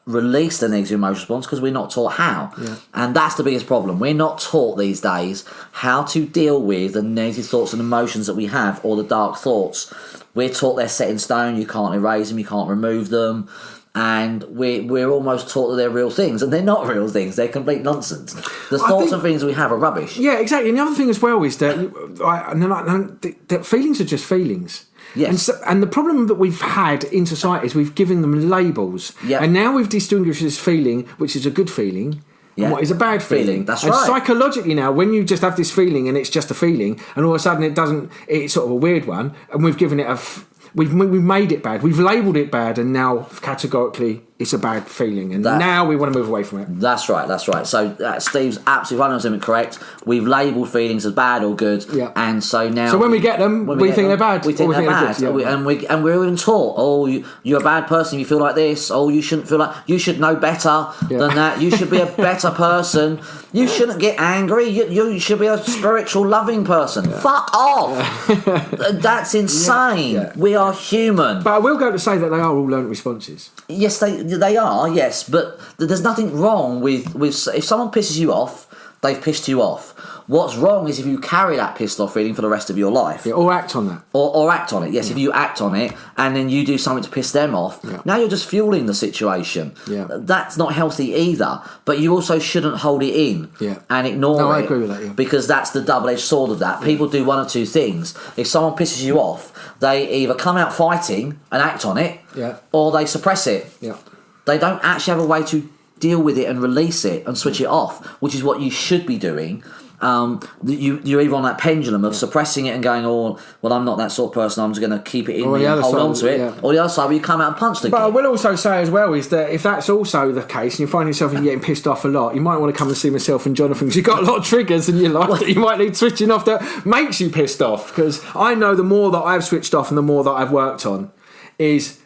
release the negative emotional response because we're not taught how. Yeah. And that's the biggest problem. We're not taught these days how to deal with the negative thoughts and emotions that we have, or the dark thoughts. We're taught they're set in stone, you can't erase them, you can't remove them. And we're almost taught that they're real things, and they're not real things. They're complete nonsense. The thoughts and feelings we have are rubbish. Yeah, exactly. And the other thing as well is that that feelings are just feelings. Yes. And the problem that we've had in society is we've given them labels. Yep. And now we've distinguished this feeling, which is a good feeling, and what is a bad feeling. That's and right. Psychologically now, when you just have this feeling and it's just a feeling, and all of a sudden it's sort of a weird one, and we've given it we've made it bad. We've labelled it bad, and now categorically it's a bad feeling, and now we want to move away from it. That's right. So Steve's absolutely 100% correct. We've labelled feelings as bad or good, and so now. So when we get them, we think they're bad. We think they're bad, and we're even taught. Oh, you're a bad person. You feel like this. Oh, you shouldn't feel like. You should know better than that. You should be a better person. You shouldn't get angry. You should be a spiritual, loving person. Fuck off. That's insane. Yeah. We are human. But I will go to say that they are all learnt responses. Yes, they are, yes, but there's nothing wrong with if someone pisses you off, they've pissed you off. What's wrong is if you carry that pissed off feeling for the rest of your life. Yeah, or act on that. Or act on it, yes, if you act on it and then you do something to piss them off, now you're just fueling the situation. Yeah. That's not healthy either, but you also shouldn't hold it in and ignore it. No, I agree with that, because that's the double-edged sword of that. People do one of two things. If someone pisses you off, they either come out fighting and act on it, or they suppress it. Yeah. They don't actually have a way to deal with it and release it and switch it off, which is what you should be doing. You're either on that pendulum of suppressing it and going, oh, well, I'm not that sort of person, I'm just going to keep it in me and hold on to it. Or the other side where you come out and punch the But kid. I will also say as well is that if that's also the case and you find yourself getting pissed off a lot, you might want to come and see myself and Jonathan, because you've got a lot of triggers in your life that you might need switching off that makes you pissed off. Because I know the more that I've switched off and the more that I've worked on is...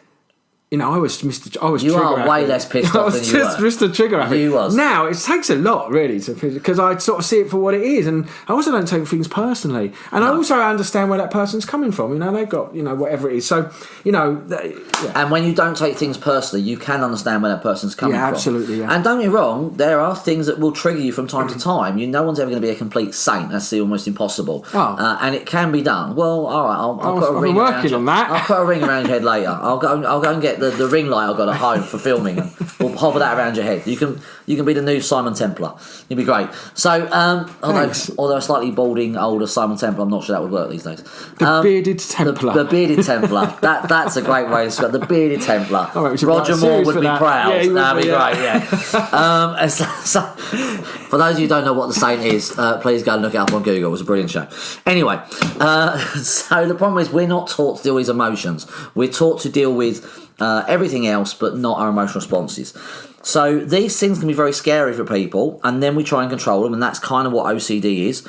I was You trigger are happy. way less pissed off than you were. I was just Mr. Trigger happy. You was. Now, it takes a lot, really, because I sort of see it for what it is, and I also don't take things personally. And I also understand where that person's coming from. They've got, whatever it is. So, And when you don't take things personally, you can understand where that person's coming from. Absolutely, yeah. And don't get me wrong, there are things that will trigger you from time to time. No one's ever going to be a complete saint. That's almost impossible. Oh. And it can be done. Well, all right, I'll put a ring around working on that. I'll put a ring around your head later. I'll go and get the ring light I've got at home for filming, and we'll hover that around your head. You can be the new Simon Templar. You'll be great. So, although a slightly balding older Simon Templar, I'm not sure that would work these days. The bearded Templar. The bearded Templar. That's a great way to describe the bearded Templar. Oh, right, Roger Moore would be proud. Yeah, That'd be great. Yeah. So, for those of you who don't know what the saint is, please go and look it up on Google. It was a brilliant show. Anyway, so the problem is we're not taught to deal with emotions. We're taught to deal with everything else, but not our emotional responses. So these things can be very scary for people, and then we try and control them, and that's kind of what OCD is.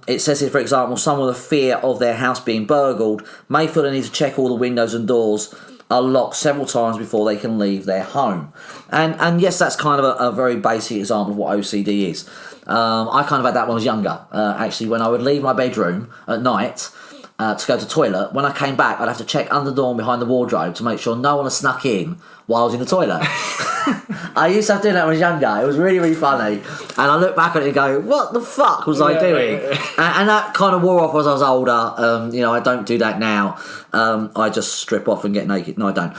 It says here, for example, someone with a fear of their house being burgled may feel they need to check all the windows and doors are locked several times before they can leave their home. And yes, that's kind of a very basic example of what OCD is. I kind of had that when I was younger. Actually, when I would leave my bedroom at night to go to the toilet, when I came back, I'd have to check under the door and behind the wardrobe to make sure no one had snuck in while I was in the toilet. I used to have to do that when I was younger. It was really, really funny. And I look back at it and go, what the fuck was I doing? And that kind of wore off as I was older. I don't do that now. I just strip off and get naked. No, I don't.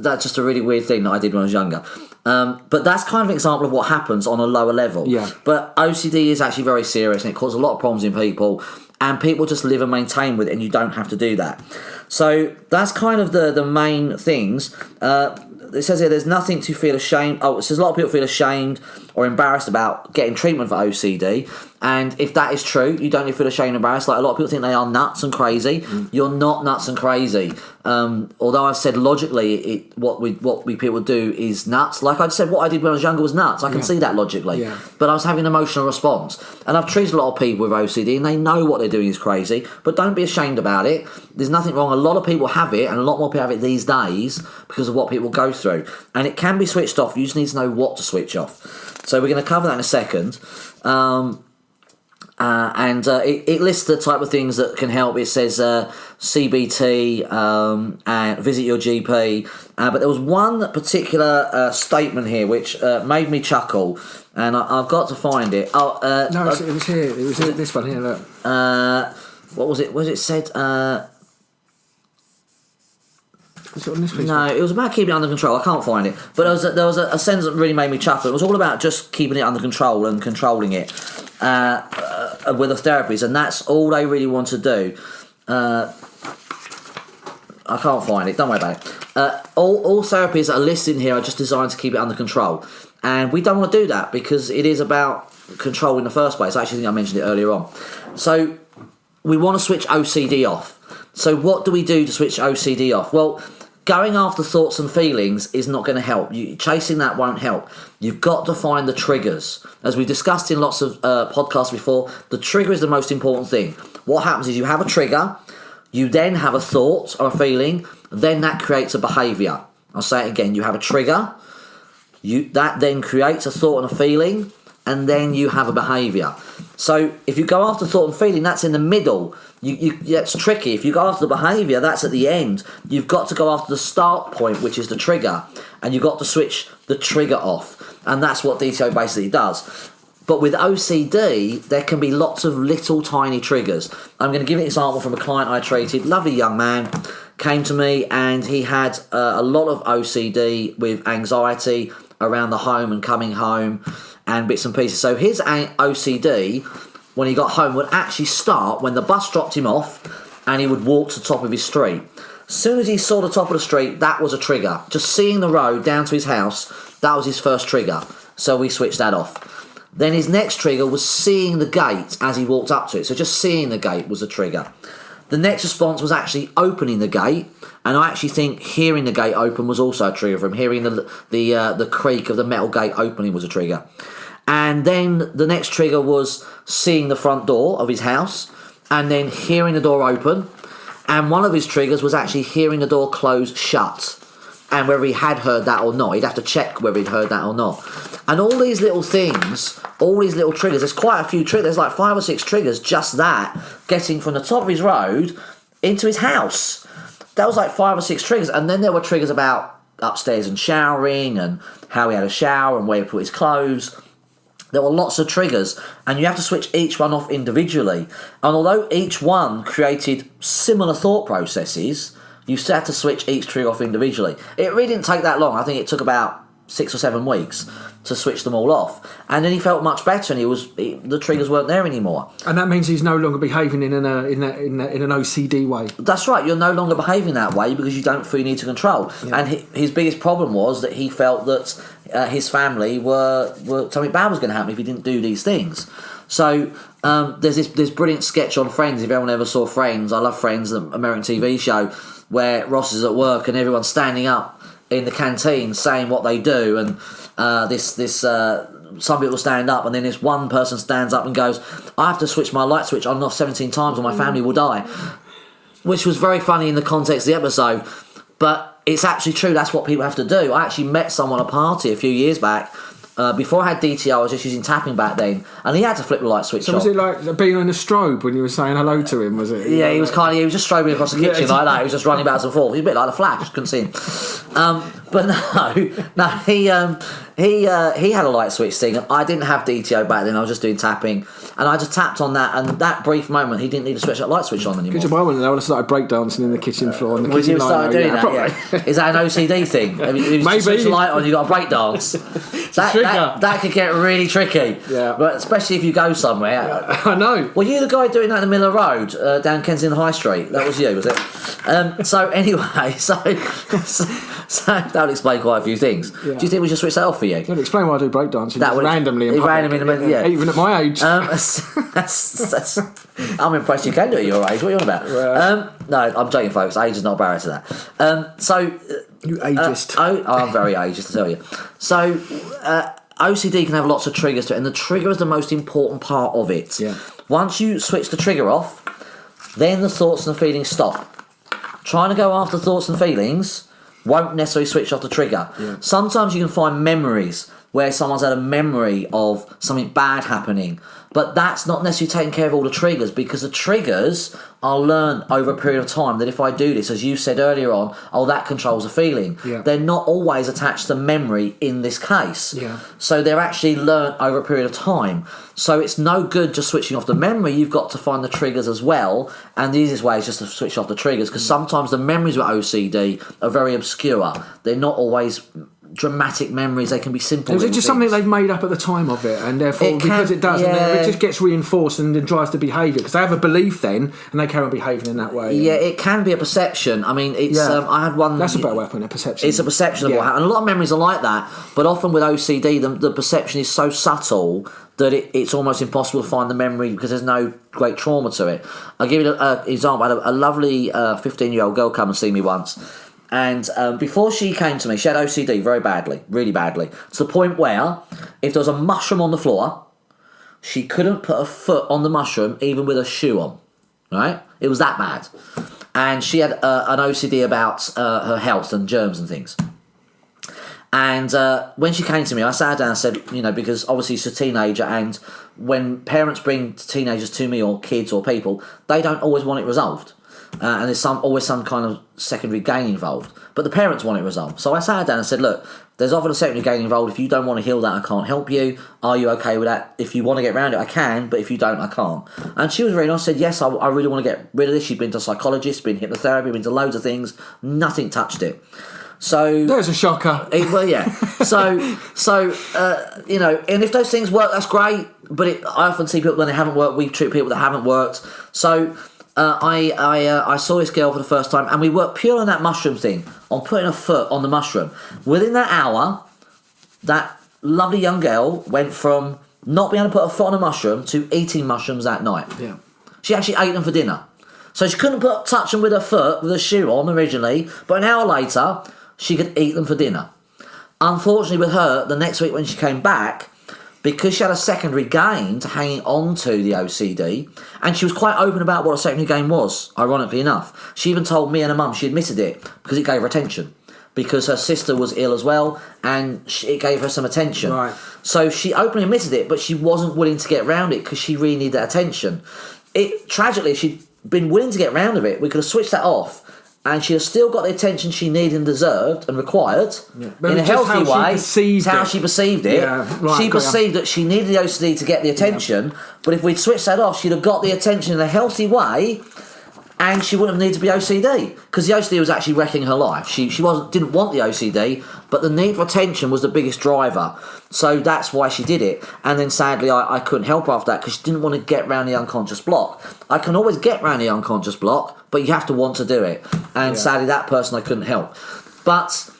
That's just a really weird thing that I did when I was younger. But that's kind of an example of what happens on a lower level. Yeah. But OCD is actually very serious, and it causes a lot of problems in people. And people just live and maintain with it, and you don't have to do that. So that's kind of the main things. It says here there's nothing to feel ashamed. It says a lot of people feel ashamed or embarrassed about getting treatment for OCD. And if that is true, you don't need to feel ashamed and embarrassed. Like, a lot of people think they are nuts and crazy. You're not nuts and crazy. Although I've said logically what we people do is nuts. Like I said, what I did when I was younger was nuts. I can see that logically. Yeah. But I was having an emotional response. And I've treated a lot of people with OCD, and they know what they're doing is crazy. But don't be ashamed about it. There's nothing wrong. A lot of people have it, and a lot more people have it these days because of what people go through. And it can be switched off. You just need to know what to switch off. So we're going to cover that in a second. It lists the type of things that can help. It says CBT and visit your GP. But there was one particular statement here which made me chuckle, and I've got to find it. No, it was here. It was this one here. Look. What was it? Was it said? Was it on this piece? No, it was about keeping it under control. I can't find it. But there was a sentence that really made me chuckle. It was all about just keeping it under control and controlling it with the therapies, and that's all they really want to do. I can't find it. Don't worry about it. All therapies that are listed here are just designed to keep it under control, and we don't want to do that because it is about control in the first place. I actually think I mentioned it earlier on. So we want to switch OCD off. So what do we do to switch OCD off? Well, going after thoughts and feelings is not going to help. Chasing that won't help. You've got to find the triggers. As we discussed in lots of podcasts before, the trigger is the most important thing. What happens is you have a trigger, you then have a thought or a feeling, then that creates a behaviour. I'll say it again. You have a trigger, that then creates a thought and a feeling, and then you have a behaviour. So if you go after thought and feeling, that's in the middle. That's tricky. If you go after the behaviour, that's at the end. You've got to go after the start point, which is the trigger, and you've got to switch the trigger off. And that's what DTO basically does. But with OCD, there can be lots of little tiny triggers. I'm going to give an example from a client I treated. Lovely young man, came to me and he had a lot of OCD with anxiety around the home and coming home and bits and pieces. So his OCD, when he got home, would actually start when the bus dropped him off and he would walk to the top of his street. As soon as he saw the top of the street, that was a trigger. Just seeing the road down to his house, that was his first trigger. So we switched that off. Then his next trigger was seeing the gate as he walked up to it. So just seeing the gate was a trigger. The next response was actually opening the gate, and I actually think hearing the gate open was also a trigger for him. Hearing the creak of the metal gate opening was a trigger. And then the next trigger was seeing the front door of his house, and then hearing the door open. And one of his triggers was actually hearing the door close shut, and whether he had heard that or not. He'd have to check whether he'd heard that or not. And all these little things, all these little triggers, there's quite a few triggers, there's like 5 or 6 triggers, just that, getting from the top of his road into his house. That was like 5 or 6 triggers. And then there were triggers about upstairs and showering, and how he had a shower, and where he put his clothes. There were lots of triggers, and you have to switch each one off individually. And although each one created similar thought processes, you still had to switch each trigger off individually. It really didn't take that long. I think it took about 6 or 7 weeks to switch them all off, and then he felt much better, and the triggers weren't there anymore. And that means he's no longer behaving in an OCD way. That's right. You're no longer behaving that way because you don't feel you need to control. Yeah. And his biggest problem was that he felt that his family were something bad was going to happen if he didn't do these things. So there's this brilliant sketch on Friends. If anyone ever saw Friends, I love Friends, the American TV show, where Ross is at work and everyone's standing up in the canteen saying what they do, and some people stand up, and then this one person stands up and goes, I have to switch my light switch on and off 17 times or my family will die, which was very funny in the context of the episode, but it's actually true. That's what people have to do. I actually met someone at a party a few years back. Before I had DTO, I was just using tapping back then, and he had to flip the light switch off. So was it like being in a strobe when you were saying hello to him, was it? Yeah, he was just strobing across the kitchen like that. He was just running back and forth. He was a bit like the Flash, couldn't see him. But no, he had a light switch thing, and I didn't have DTO back then. I was just doing tapping, and I just tapped on that, and that brief moment, he didn't need to switch that light switch on anymore. Could you buy one? I would have started breakdancing in the kitchen floor. And the kitchen you started doing that? Yeah. Is that an OCD thing? Maybe. Switch the light on, you got to break dance. That could get really tricky. Yeah. But especially if you go somewhere. Yeah, I know. Were you the guy doing that in the middle of the road down Kensington High Street? That was you, was it? So anyway, so that would explain quite a few things. Yeah. Do you think we should switch that off for you? It'll explain why I do breakdancing. That randomly in public. Randomly in the middle, yeah. Even at my age. I'm impressed you can do it at your age. What are you on about? Well, no, I'm joking, folks. Age is not a barrier to that. You ageist. I'm very ageist, I tell you. So, OCD can have lots of triggers to it, and the trigger is the most important part of it. Yeah. Once you switch the trigger off, then the thoughts and the feelings stop. Trying to go after thoughts and feelings won't necessarily switch off the trigger. Yeah. Sometimes you can find memories where someone's had a memory of something bad happening. But that's not necessarily taking care of all the triggers, because the triggers are learned over a period of time that if I do this, as you said earlier on, that controls the feeling. Yeah. They're not always attached to memory in this case. Yeah. So they're actually learned over a period of time. So it's no good just switching off the memory. You've got to find the triggers as well. And the easiest way is just to switch off the triggers, because sometimes the memories with OCD are very obscure. They're not always dramatic memories. They can be simple. Is it just something they've made up at the time of it, and therefore because it does, and it just gets reinforced and then drives the behaviour, because they have a belief then and they carry on behaving in that way? Yeah, it can be a perception. I mean, it's I had one. That's a better way of putting it. Perception. It's a perception of what happened, and a lot of memories are like that. But often with OCD, the perception is so subtle that it's almost impossible to find the memory because there's no great trauma to it. I'll give you an example. I had a lovely 15-year-old girl come and see me once. And before she came to me, she had OCD very badly, really badly, to the point where if there was a mushroom on the floor, she couldn't put her foot on the mushroom even with a shoe on, right? It was that bad. And she had an OCD about her health and germs and things. And when she came to me, I sat her down and said, because obviously she's a teenager, and when parents bring teenagers to me, or kids or people, they don't always want it resolved. And there's always some kind of secondary gain involved. But the parents want it resolved. So I sat her down and said, look, there's often a secondary gain involved. If you don't want to heal that, I can't help you. Are you okay with that? If you want to get around it, I can. But if you don't, I can't. And she was really nice. Said, yes, I really want to get rid of this. She'd been to a psychologist, been hypnotherapy, been to loads of things. Nothing touched it. So there's a shocker. Well, yeah. So and if those things work, that's great. But I often see people when they haven't worked. We treat people that haven't worked. So I saw this girl for the first time, and we worked purely on that mushroom thing, on putting a foot on the mushroom. Within that hour, that lovely young girl went from not being able to put a foot on a mushroom to eating mushrooms that night. Yeah. She actually ate them for dinner. So she couldn't touch them with her foot, with a shoe on originally, but an hour later, she could eat them for dinner. Unfortunately with her, the next week when she came back, because she had a secondary gain to hanging on to the OCD, and she was quite open about what a secondary gain was, ironically enough. She even told me and her mum she admitted it because it gave her attention. Because her sister was ill as well, and it gave her some attention. Right. So she openly admitted it, but she wasn't willing to get around it because she really needed that attention. Tragically, she'd been willing to get round of it. We could have switched that off, and she has still got the attention she needed and deserved and required in a healthy way. It's how she perceived it. Yeah, right, she perceived that she needed the OCD to get the attention, but if we'd switched that off, she'd have got the attention in a healthy way, and she wouldn't have needed to be OCD, because the OCD was actually wrecking her life. She didn't want the OCD, but the need for attention was the biggest driver. So that's why she did it. And then sadly, I couldn't help her after that, because she didn't want to get round the unconscious block. I can always get round the unconscious block, but you have to want to do it. And sadly, that person I couldn't help. But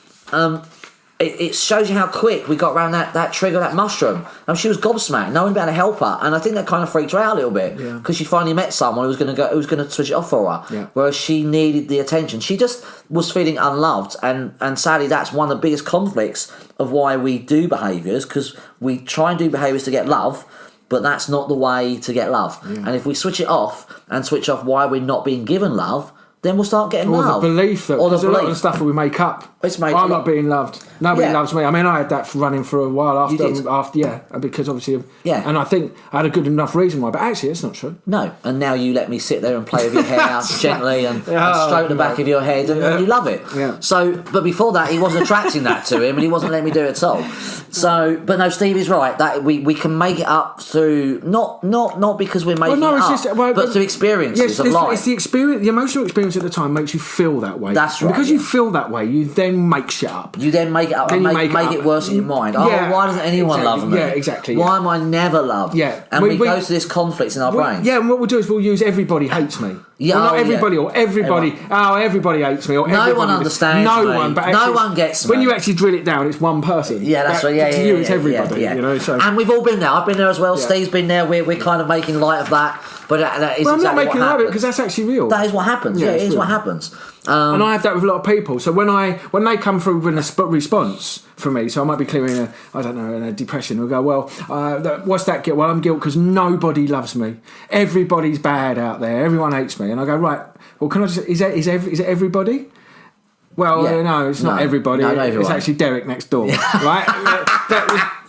it shows you how quick we got around that trigger, that mushroom. And she was gobsmacked. No one better help her, and I think that kind of freaked her out a little bit because she finally met someone who was going to switch it off for her. Yeah. Whereas she needed the attention. She just was feeling unloved, and sadly, that's one of the biggest conflicts of why we do behaviours, because we try and do behaviours to get love. But that's not the way to get love. Yeah. And if we switch it off and switch off why we're not being given love, then we'll start getting love. Or the belief that there's a lot of the stuff that we make up. I'm not being loved. Nobody loves me. I mean, I had that running for a while after, because obviously, and I think I had a good enough reason why. But actually, it's not true. No, and now you let me sit there and play with your hair gently and stroke the back of your head, and you love it. Yeah. So, but before that, he wasn't attracting that to him, and he wasn't letting me do it at all. So, but no, Steve is right that we can make it up through not because we're making it up, but through experiences of life. It's the experience, the emotional experience at the time makes you feel that way. That's right. And because you feel that way, you then make shit up. You then make it up and make it worse in your mind. Why doesn't anyone love me? Yeah, exactly. Why am I never loved? Yeah. And we go to this conflict in our brains. Yeah, and what we'll do is we'll use everybody hates me. Yeah, not everybody or everybody. Everybody hates me. Or no one understands no me. one, but no one gets me. When you actually drill it down, it's one person. Yeah, that's right. Yeah, to you, it's everybody. Yeah. You know, so. And we've all been there. I've been there as well. Yeah. Steve's been there. We're kind of making light of that. But that is I'm exactly not making light of it happens. because that's actually real. That is what happens. Yeah, it is what happens. And I have that with a lot of people. So when they come through with a response from me, so I might be clearing a depression. We'll go, well, what's that guilt? Well, I'm guilt because nobody loves me. Everybody's bad out there. Everyone hates me. And I go, right. Well, can I just? Is it everybody? Well, no, it's not everybody. No, it's actually Derek next door, right?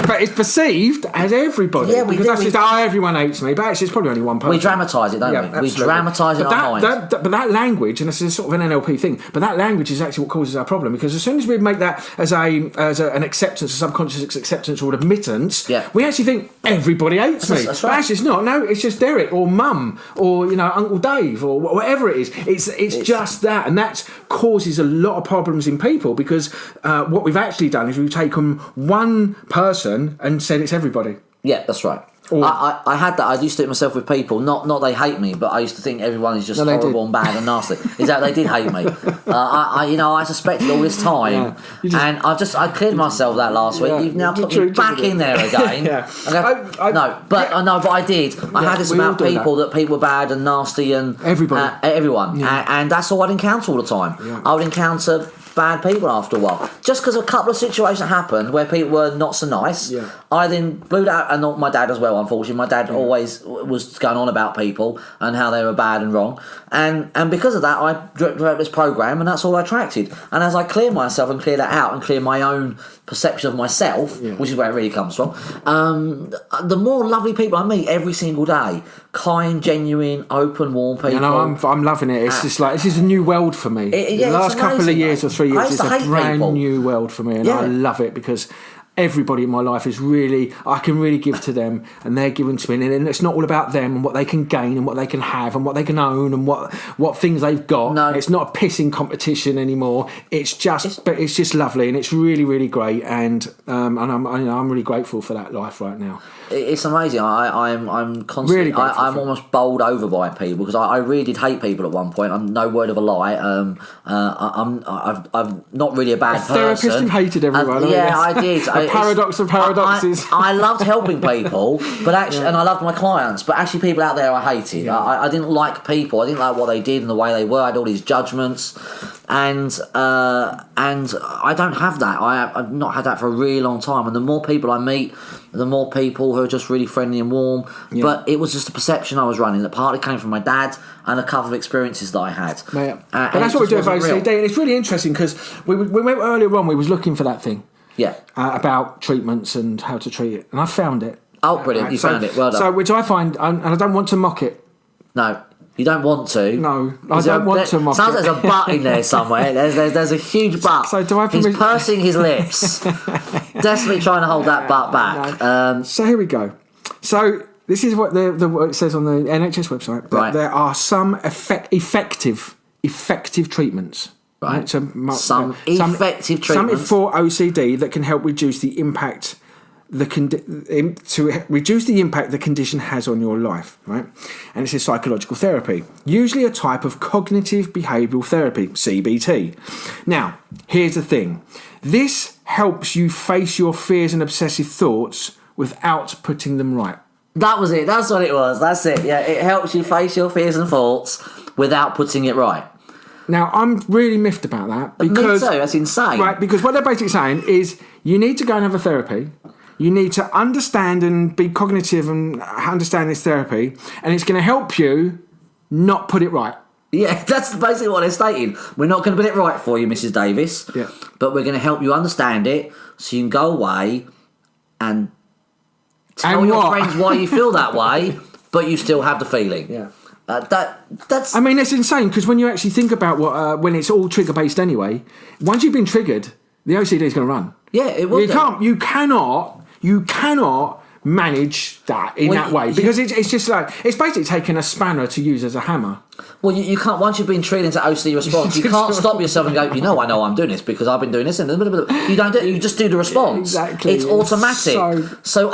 But it's perceived as everybody. Yeah, we because do. That's just, everyone hates me. But actually, it's probably only one person. We dramatise it, don't we? Absolutely. We dramatise it in our minds. But that language, and this is sort of an NLP thing, but that language is actually what causes our problem. Because as soon as we make that as an acceptance, a subconscious acceptance or admittance, we actually think everybody hates me. That's But right. actually, it's not. No, it's just Derek or Mum or Uncle Dave or whatever it is. It's just that, and that causes a lot of problems in people because what we've actually done is we've taken one person and said it's everybody. Yeah, that's right. I had that. I used to do it myself with people. Not they hate me, but I used to think everyone is just horrible and bad and nasty. Exactly, they did hate me. I suspected all this time, and I cleared myself that last week. You've now put me back in there again. But I did. I had this about people that people were bad and nasty and everyone, and that's all I'd encounter all the time. Yeah. I would encounter bad people after a while. Just because a couple of situations happened where people were not so nice, I then blew that out, and not my dad as well, unfortunately. My dad always was going on about people and how they were bad and wrong. And because of that, I developed this program, and that's all I attracted. And as I clear myself and clear that out and clear my own perception of myself, which is where it really comes from, the more lovely people I meet every single day, kind, genuine, open, warm people. I'm loving it. It's just like, this is a new world for me. The last couple of years or 3 years, it's a brand new world for me, and I love it because everybody in my life is really, I can really give to them and they're giving to me, and it's not all about them and what they can gain and what they can have and what they can own and what things they've got. No. It's not a pissing competition anymore. It's just lovely, and it's really, really great, and I'm really grateful for that life right now. It's amazing. I'm constantly. Really I'm almost bowled over by people because I really did hate people at one point. I'm no word of a lie. I'm not really a bad person. Therapist who hated everyone. I did. A paradox of paradoxes. I loved helping people, but actually, and I loved my clients. But actually, people out there I hated. Yeah. I didn't like people. I didn't like what they did and the way they were. I had all these judgments, and I don't have that. I've not had that for a really long time. And the more people I meet, the more people who are just really friendly and warm. Yeah. But it was just a perception I was running that partly came from my dad and a couple of experiences that I had. Yeah. But that's what we do with OCD, and it's really interesting because we went earlier on. We was looking for that thing. Yeah. About treatments and how to treat it, and I found it. Oh, brilliant! You found it. Well done. So, which I find, and I don't want to mock it. No. You don't want to? No, I don't want to mock it. Sounds like there's a butt in there somewhere. There's a huge butt. So do I? He's pursing his lips, desperately trying to hold that butt back. No. So here we go. So this is what it says on the NHS website. Right. There are some effective treatments. Right. Some effective treatments. Some for OCD that can help reduce the impact the condition has on your life, right? And it says psychological therapy, usually a type of cognitive behavioural therapy, CBT. Now, here's the thing. This helps you face your fears and obsessive thoughts without putting them right. That was it. That's what it was. That's it. Yeah, it helps you face your fears and thoughts without putting it right. Now, I'm really miffed about that. Because, me too, that's insane. Right, because what they're basically saying is you need to go and have a therapy. You need to understand and be cognitive and understand this therapy, and it's going to help you not put it right. Yeah, that's basically what they're stating. We're not going to put it right for you, Mrs. Davis, but we're going to help you understand it so you can go away and tell your friends why you feel that way, but you still have the feeling. Yeah. That's. I mean, it's insane because when you actually think about when it's all trigger based anyway, once you've been triggered, the OCD is going to run. Yeah, it will. You cannot manage that in that way because it's just like it's basically taking a spanner to use as a hammer. Well, you can't. Once you've been treated into OCD response, you can't stop yourself and go, I know I'm doing this because I've been doing this. And you don't do it. You just do the response. Exactly. It's automatic. So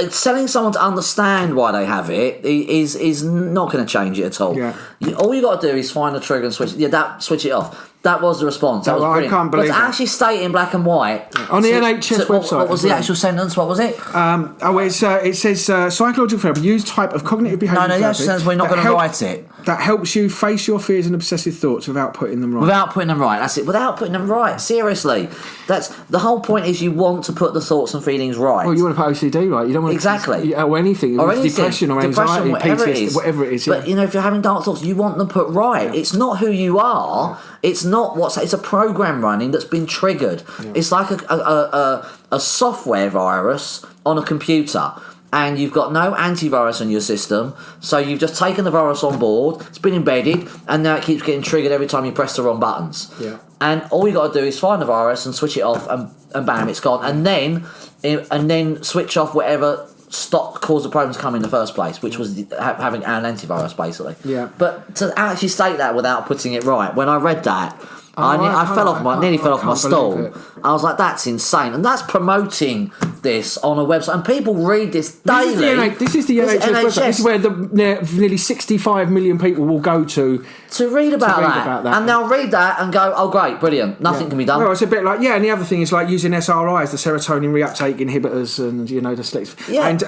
telling someone to understand why they have it is not going to change it at all. Yeah. All you got to do is find the trigger and switch. Switch it off. That was the response. That was brilliant. I can't believe but to actually state in black and white on the NHS website. What was the actual sentence? What was it? It says psychological therapy, used type of cognitive behavioural therapy. No, the actual sentence. We're not going to write it. That helps you face your fears and obsessive thoughts without putting them right. Without putting them right. That's it. Without putting them right. Seriously, that's the whole point. Is you want to put the thoughts and feelings right. Well, you want to put OCD right. You don't want to or anything, depression or anxiety, whatever it is. Whatever it is. But if you're having dark thoughts, you want them put right. Yeah. It's not who you are. It's not it's a program running that's been triggered. Yeah. It's like a software virus on a computer. And you've got no antivirus on your system, so you've just taken the virus on board, it's been embedded, and now it keeps getting triggered every time you press the wrong buttons. Yeah. And all you got to do is find the virus and switch it off, and bam, it's gone. And then switch off whatever caused the problem to come in the first place, which was having an antivirus, basically. Yeah. But to actually state that without putting it right, when I read that, I nearly fell off my stool. I was like, that's insane. And that's promoting this on a website. And people read this daily. This is the NHS website. This is where nearly 65 million people will go to read about that. And they'll read that and go, oh, great, brilliant. Nothing can be done. Well, it's a bit like, and the other thing is like using SRIs, the serotonin reuptake inhibitors, and, the selective. Yeah. And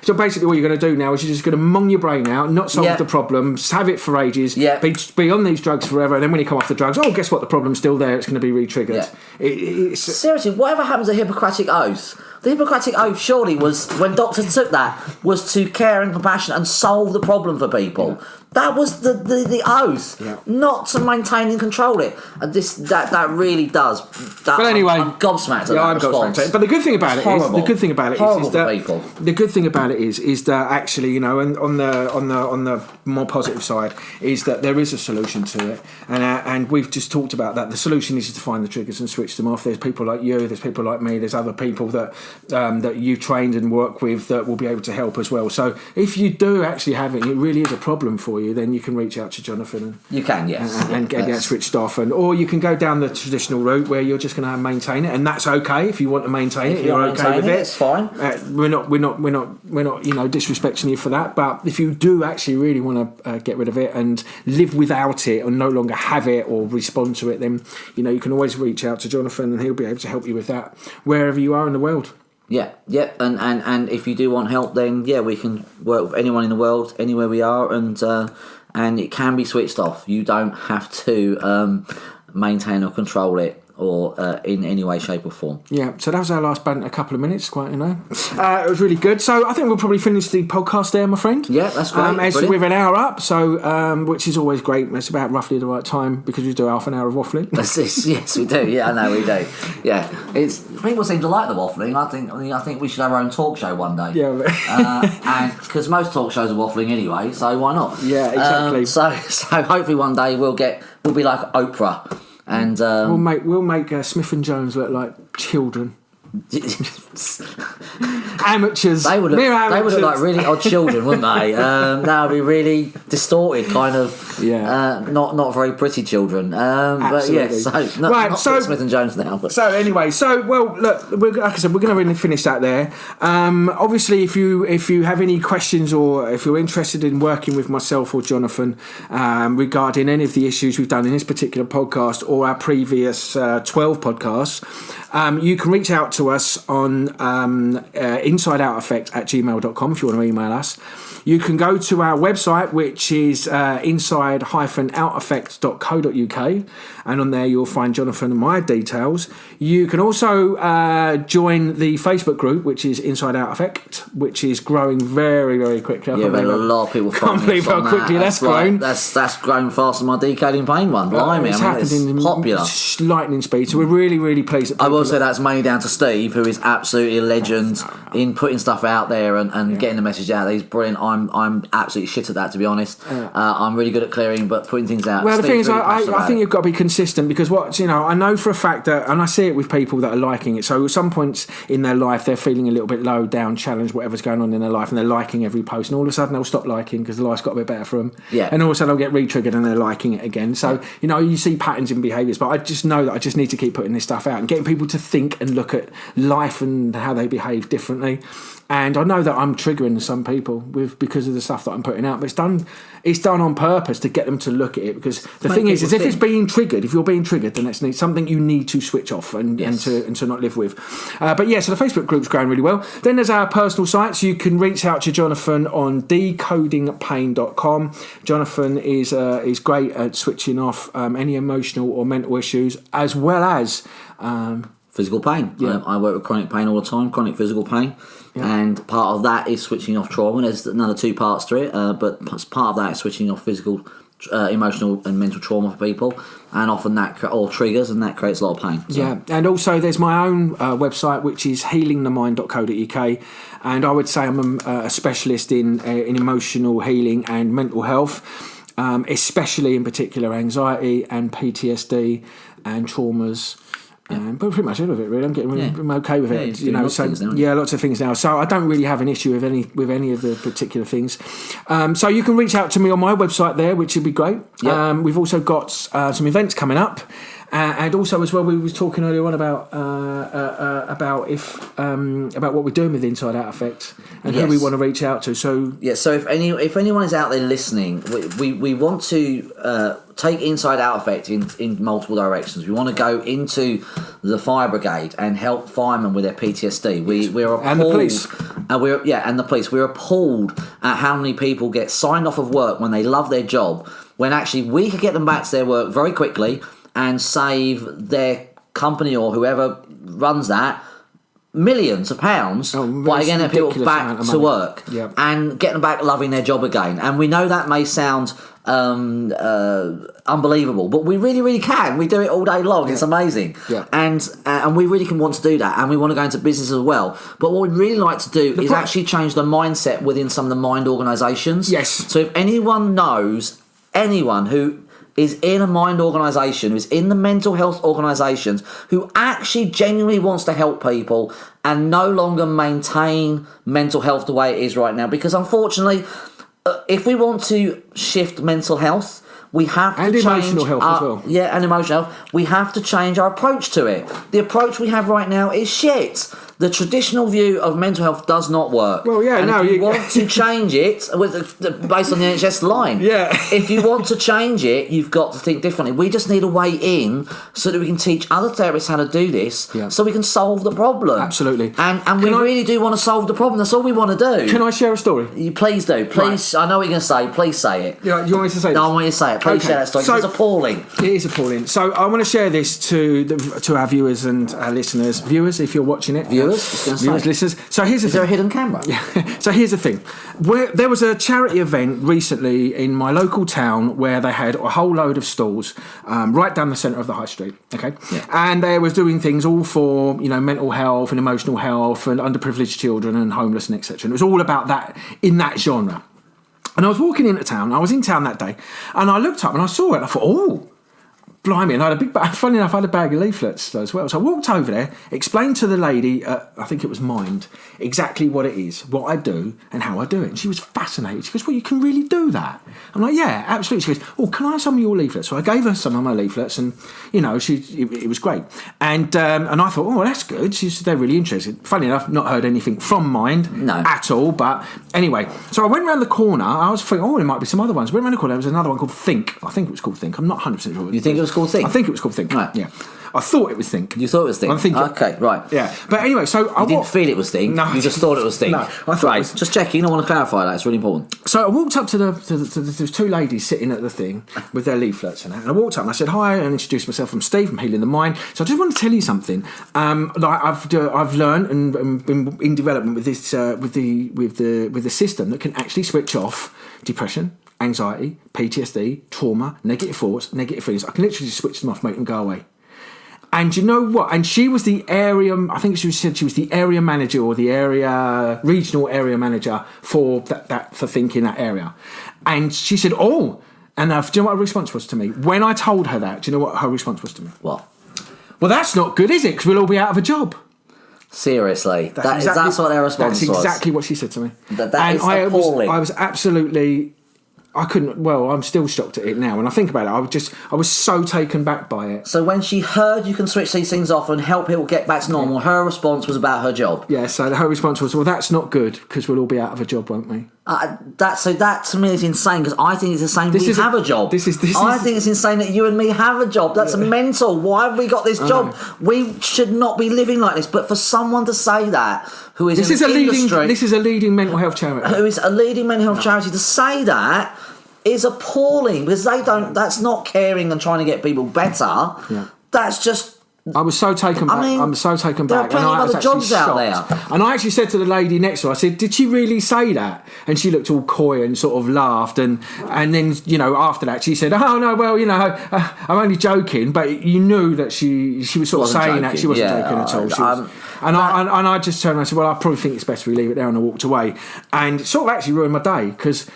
so basically what you're going to do now is you're just going to mung your brain out, not solve the problem, have it for ages, be on these drugs forever, and then when you come off the drugs, guess what? The problem's still there. It's going to be re-triggered. Yeah. Seriously, whatever happens to Hippocratic Oath? The Hippocratic Oath surely was, when doctors took that, was to care and compassion and solve the problem for people. Yeah. That was the oath, not to maintain and control it. And that really does. But anyway, I'm gobsmacked at that response. But the good thing about it is that actually, and on the more positive side is that there is a solution to it, and we've just talked about that. The solution is to find the triggers and switch them off. There's people like you, there's people like me, there's other people that you trained and work with that will be able to help as well. So if you do actually have it really is a problem for you, then you can reach out to Jonathan and get that switched off, or you can go down the traditional route where you're just going to maintain it, and that's okay. If you want to maintain it, you're okay with it. It's fine. We're not disrespecting you for that. But if you do actually really want to get rid of it and live without it, or no longer have it or respond to it, then you can always reach out to Jonathan, and he'll be able to help you with that wherever you are in the world. Yeah, and if you do want help, then we can work with anyone in the world, anywhere we are, and it can be switched off. You don't have to maintain or control it, or in any way, shape or form. Yeah, so that was our last band in a couple of minutes, it was really good. So I think we'll probably finish the podcast there, my friend. Yeah, that's great. We're an hour up, so which is always great. It's about roughly the right time because we do half an hour of waffling. Yes, we do. Yeah, I know we do. Yeah, people seem to like the waffling. I think we should have our own talk show one day. Yeah, and because most talk shows are waffling anyway, so why not? Yeah, exactly. So hopefully one day we'll be like Oprah. And we'll make Smith and Jones look like children. Amateurs. They would look like really odd children, wouldn't they? That would be really distorted, kind of. Yeah. Not very pretty children. But yes, not Smith and Jones now. But. So anyway, look, like I said, we're going to really finish that there. Obviously, if you have any questions or if you're interested in working with myself or Jonathan regarding any of the issues we've done in this particular podcast or our previous 12 podcasts, you can reach out to us on insideouteffect@gmail.com if you want to email us. You can go to our website, which is inside-outeffect.co.uk, and on there you'll find Jonathan and my details. You can also join the Facebook group, which is Inside Out Effect, which is growing very, very quickly. A lot of people can't believe how quickly that's grown. That's grown faster than my Decoding Pain one. Blimey, it's popular. Lightning speed. So we're really, really pleased. I will say that's mainly down to Steve, who is absolutely a legend in putting stuff out there and getting the message out. He's brilliant. I'm absolutely shit at that, to be honest. I'm really good at clearing, but putting things out. Well, the thing is, I think you've got to be consistent because I know for a fact that, and I see it with people that are liking it. So at some points in their life, they're feeling a little bit low, down, challenged, whatever's going on in their life, and they're liking every post, and all of a sudden they'll stop liking because the life's got a bit better for them. Yeah. And all of a sudden they'll get re-triggered and they're liking it again. So you see patterns in behaviours, but I just know that I just need to keep putting this stuff out and getting people to think and look at life and how they behave differently. And I know that I'm triggering some people because of the stuff that I'm putting out, but it's done on purpose to get them to look at it. Because the thing is if it's being triggered, if you're being triggered, then it's something you need to switch off and to not live with. But so the Facebook group's going really well. Then there's our personal sites. You can reach out to Jonathan on decodingpain.com. Jonathan is great at switching off any emotional or mental issues, as well as physical pain. Yeah. I work with chronic pain all the time, chronic physical pain. Yeah. And part of that is switching off trauma. There's another two parts to it, but part of that is switching off physical emotional and mental trauma for people, and often that or triggers, and that creates a lot of pain. So. Yeah, and also there's my own website, which is healingthemind.co.uk, and I would say I'm a specialist in emotional healing and mental health, especially in particular anxiety and PTSD and traumas. But pretty much all of it, really. I'm okay with it. Lots of things now. So I don't really have an issue with any of the particular things. So you can reach out to me on my website there, which would be great. Yep. We've also got some events coming up, and also as well, we was talking earlier on about what we're doing with Inside Out Effect and who we want to reach out to. So so if anyone is out there listening, we want to take Inside Out Effect in multiple directions. We want to go into the fire brigade and help firemen with their PTSD. We're appalled, and the police. And the police. We're appalled at how many people get signed off of work when they love their job, when actually we could get them back to their work very quickly and save their company or whoever runs that millions of pounds by getting people back to work and getting them back loving their job again. And we know that may sound unbelievable, but we really, really can. We do it all day long. It's amazing. And we really can want to do that, and we want to go into business as well. But what we'd really like to do is actually change the mindset within some of the mind organisations. Yes. So if anyone knows anyone who is in a mind organisation, who's in the mental health organisations, who actually genuinely wants to help people and no longer maintain mental health the way it is right now. Because unfortunately, if we want to shift mental health, we have to change emotional health as well. Yeah, and emotional health. We have to change our approach to it. The approach we have right now is shit. The traditional view of mental health does not work. Well, yeah, and if you want to change it, based on the NHS line, if you want to change it, you've got to think differently. We just need a way in so that we can teach other therapists how to do this, so we can solve the problem. Absolutely. And we really do want to solve the problem. That's all we want to do. Can I share a story? You please do. Please, right. I know what you're going to say. Please say it. Yeah, you want me to say this? No, I want you to say it. Please share that story. It's appalling. It is appalling. So I want to share this to our viewers and our listeners. Viewers, if you're watching it. Viewers, listeners. So here's the thing. Is there a hidden camera? Yeah. So here's the thing. There was a charity event recently in my local town where they had a whole load of stalls right down the centre of the high street. Okay. Yeah. And they was doing things all for mental health and emotional health and underprivileged children and homeless and etc. And it was all about that in that genre. And I was walking into town. I was in town that day, and I looked up and I saw it. And I thought, oh, blimey! And I had a big bag. Funny enough, I had a bag of leaflets as well. So I walked over there, explained to the lady, I think it was Mind, exactly what it is, what I do, and how I do it. And she was fascinated. She goes, "Well, you can really do that?" I'm like, "Yeah, absolutely." She goes, "Oh, can I have some of your leaflets?" So I gave her some of my leaflets, and it was great. And I thought, "Oh, that's good." She said they're really interested. Funny enough, not heard anything from Mind at all. But anyway, so I went round the corner. I was thinking, "Oh, there might be some other ones." Went round the corner. There was another one called Think. I think it was called Think. I'm not 100% sure. You think it was called Think? I think it was called Think. Right. Yeah. I thought it was Think. You thought it was Think? I'm thinking. Okay, right. Yeah. But anyway, so I didn't feel it was Think. No. You just thought it was Think. No. I thought it was... Just checking. I want to clarify that. It's really important. So I walked up to there's two ladies sitting at the thing with their leaflets and that. And I walked up and I said hi and introduced myself. I'm Steve from Healing the Mind. So I just want to tell you something. I've learned and been in development with this with the system that can actually switch off depression, anxiety, PTSD, trauma, negative thoughts, negative feelings. I can literally just switch them off, make them go away. And you know what? And she was the area, I think she said she was the area manager or the regional area manager for for Think in that area. And she said, oh, and do you know what her response was to me? When I told her that, do you know what her response was to me? What? Well, that's not good, is it? Because we'll all be out of a job. Seriously? That's what their response was? That's exactly what she said to me. That is appalling. I was absolutely... I couldn't. Well, I'm still shocked at it now. When I think about it, I was so taken back by it. So when she heard you can switch these things off and help people get back to normal, her response was about her job. Yeah. So her response was, "Well, that's not good because we'll all be out of a job, won't we?" That to me is insane because I think it's insane we have a job. I think it's insane that you and me have a job. That's mental. Why have we got this job? We should not be living like this. But for someone to say that, who is this is a leading mental health charity, who is a leading mental health charity, to say that is appalling because they don't. That's not caring and trying to get people better. Yeah. That's just I was so taken back. I'm so taken there back. There are plenty of other jobs out there. And I actually said to the lady next to her, I said, "Did she really say that?" And she looked all coy and sort of laughed. And then, you know, after that, she said, "Oh no, well, you know, I'm only joking." But you knew that she was sort of saying joking. That she wasn't joking at all. I just turned around and said, "Well, I probably think it's best we leave it there," and I walked away. And it sort of actually ruined my day because.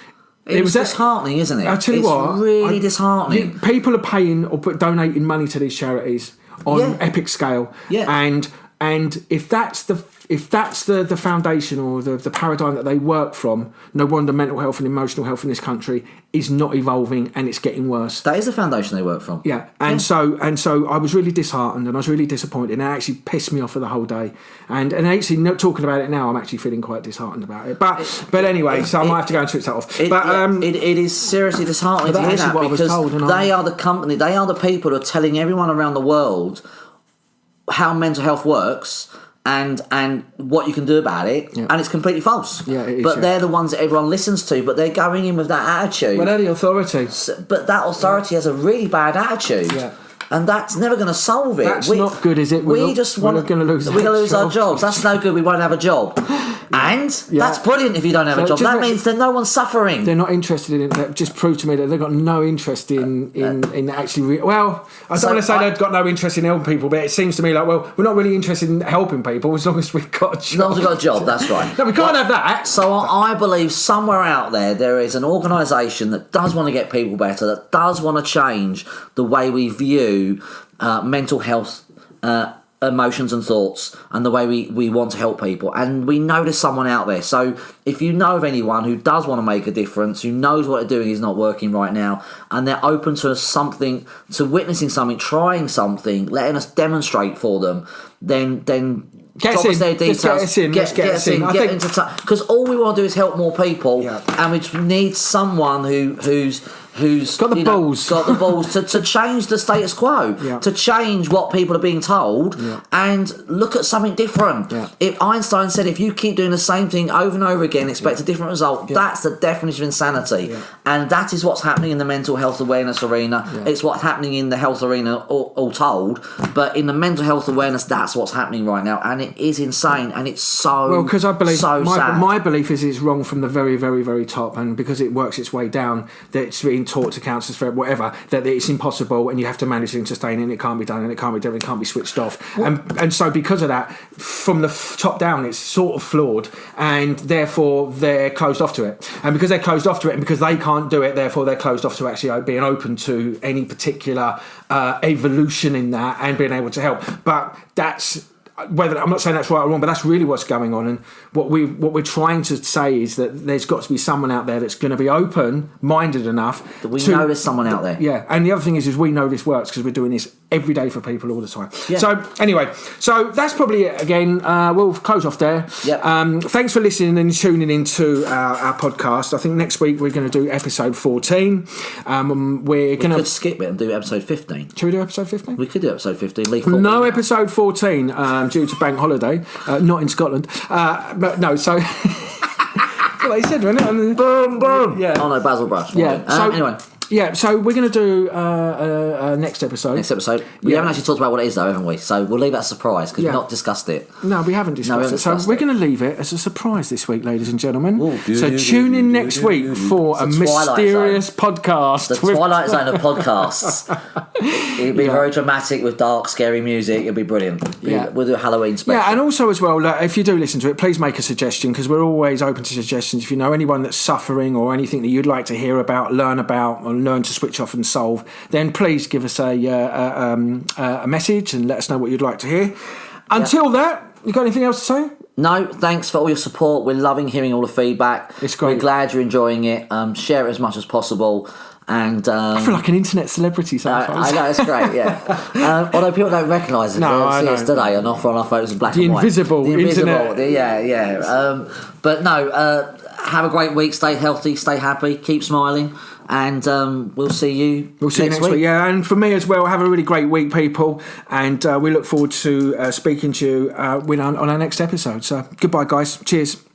It was disheartening, isn't it? I'll tell you what. It's really disheartening. People are paying or donating money to these charities on epic scale. Yeah. And if that's the foundation or the paradigm that they work from, no wonder mental health and emotional health in this country is not evolving and it's getting worse. That is the foundation they work from. Yeah. So I was really disheartened and I was really disappointed and it actually pissed me off for the whole day. And actually not talking about it now, I'm actually feeling quite disheartened about it. But anyway, so I might have to go and switch that off. It is seriously disheartening to hear that because they are the company, they are the people who are telling everyone around the world how mental health works and what you can do about it, and it's completely false. Yeah, it is, but they're the ones that everyone listens to, but they're going in with that attitude. Well, they're the authority. But that authority has a really bad attitude. Yeah. And that's never going to solve it. That's not good, is it? We're going to lose our jobs. That's no good. We won't have a job. And that's brilliant if you don't have a job. That means that no one's suffering. They're not interested in it. That just proved to me that they've got no interest in actually... Well, I don't want to say they've got no interest in helping people, but it seems to me like, well, we're not really interested in helping people as long as we've got a job. As long as we've got a job, that's right. No, we can't have that. So I believe somewhere out there is an organisation that does want to get people better, that does want to change the way we view mental health, emotions and thoughts, and the way we want to help people. And we know there's someone out there. So if you know of anyone who does want to make a difference, who knows what they're doing is not working right now, and they're open to something, to witnessing something, trying something, letting us demonstrate for them, then drop us their details. Get us in. Because all we want to do is help more people, and we need someone who's got the balls to change the status quo, to change what people are being told, and look at something different. If Einstein said, if you keep doing the same thing over and over again, expect a different result, that's the definition of insanity. And that is what's happening in the mental health awareness arena. It's what's happening in the health arena, all told. But in the mental health awareness, that's what's happening right now, and it is insane, and it's so well, because I believe sad. My belief is it's wrong from the very, very, very top, and because it works its way down, that it's being taught to counsellors for whatever, that it's impossible and you have to manage and sustain it and it can't be done and it can't be done, it can't be switched off. And so because of that, from the top down, it's sort of flawed, and therefore they're closed off to it. And because they're closed off to it and because they can't do it, therefore they're closed off to actually being open to any particular evolution in that and being able to help. But that's... whether I'm not saying that's right or wrong, but that's really what's going on. And what we're trying to say is that there's got to be someone out there that's going to be open-minded enough. That we know there's someone out there. Yeah, and the other thing is we know this works because we're doing this every day for people all the time. Yeah. So anyway, that's probably it. Again, we'll close off there. Yep. Thanks for listening and tuning into our podcast. I think next week we're going to do episode 14. We could skip it and do episode 15. Should we do episode 15? We could do episode 15. No, episode 14 due to bank holiday, not in Scotland. But no, so... Like you said, wasn't it? Boom, boom. Yeah. Oh no, Basil Brush. Yeah. So anyway. Yeah, so we're going to do next episode. We haven't actually talked about what it is, though, haven't we? So we'll leave that a surprise because we've not discussed it. No, we haven't discussed it. So we're going to leave it as a surprise this week, ladies and gentlemen. So tune in next week for a mysterious podcast. The Twilight Zone of podcasts. It'll be very dramatic with dark, scary music. It'll be brilliant. We'll do a Halloween special. Yeah, and also as well, if you do listen to it, please make a suggestion because we're always open to suggestions. If you know anyone that's suffering or anything that you'd like to hear about, learn about, or learn to switch off and solve, then please give us a message and let us know what you'd like to hear. Until that, you got anything else to say? No, thanks for all your support. We're loving hearing all the feedback. It's great. We're glad you're enjoying it. Share it as much as possible. And I feel like an internet celebrity sometimes. I know, it's great, yeah. Although people don't recognise it. No, they see us today on our photos in black and white. The invisible internet. Yeah. But no, have a great week. Stay healthy, stay happy, keep smiling. And we'll see you next week. Yeah, and for me as well, have a really great week, people. And we look forward to speaking to you on our next episode. So goodbye, guys. Cheers.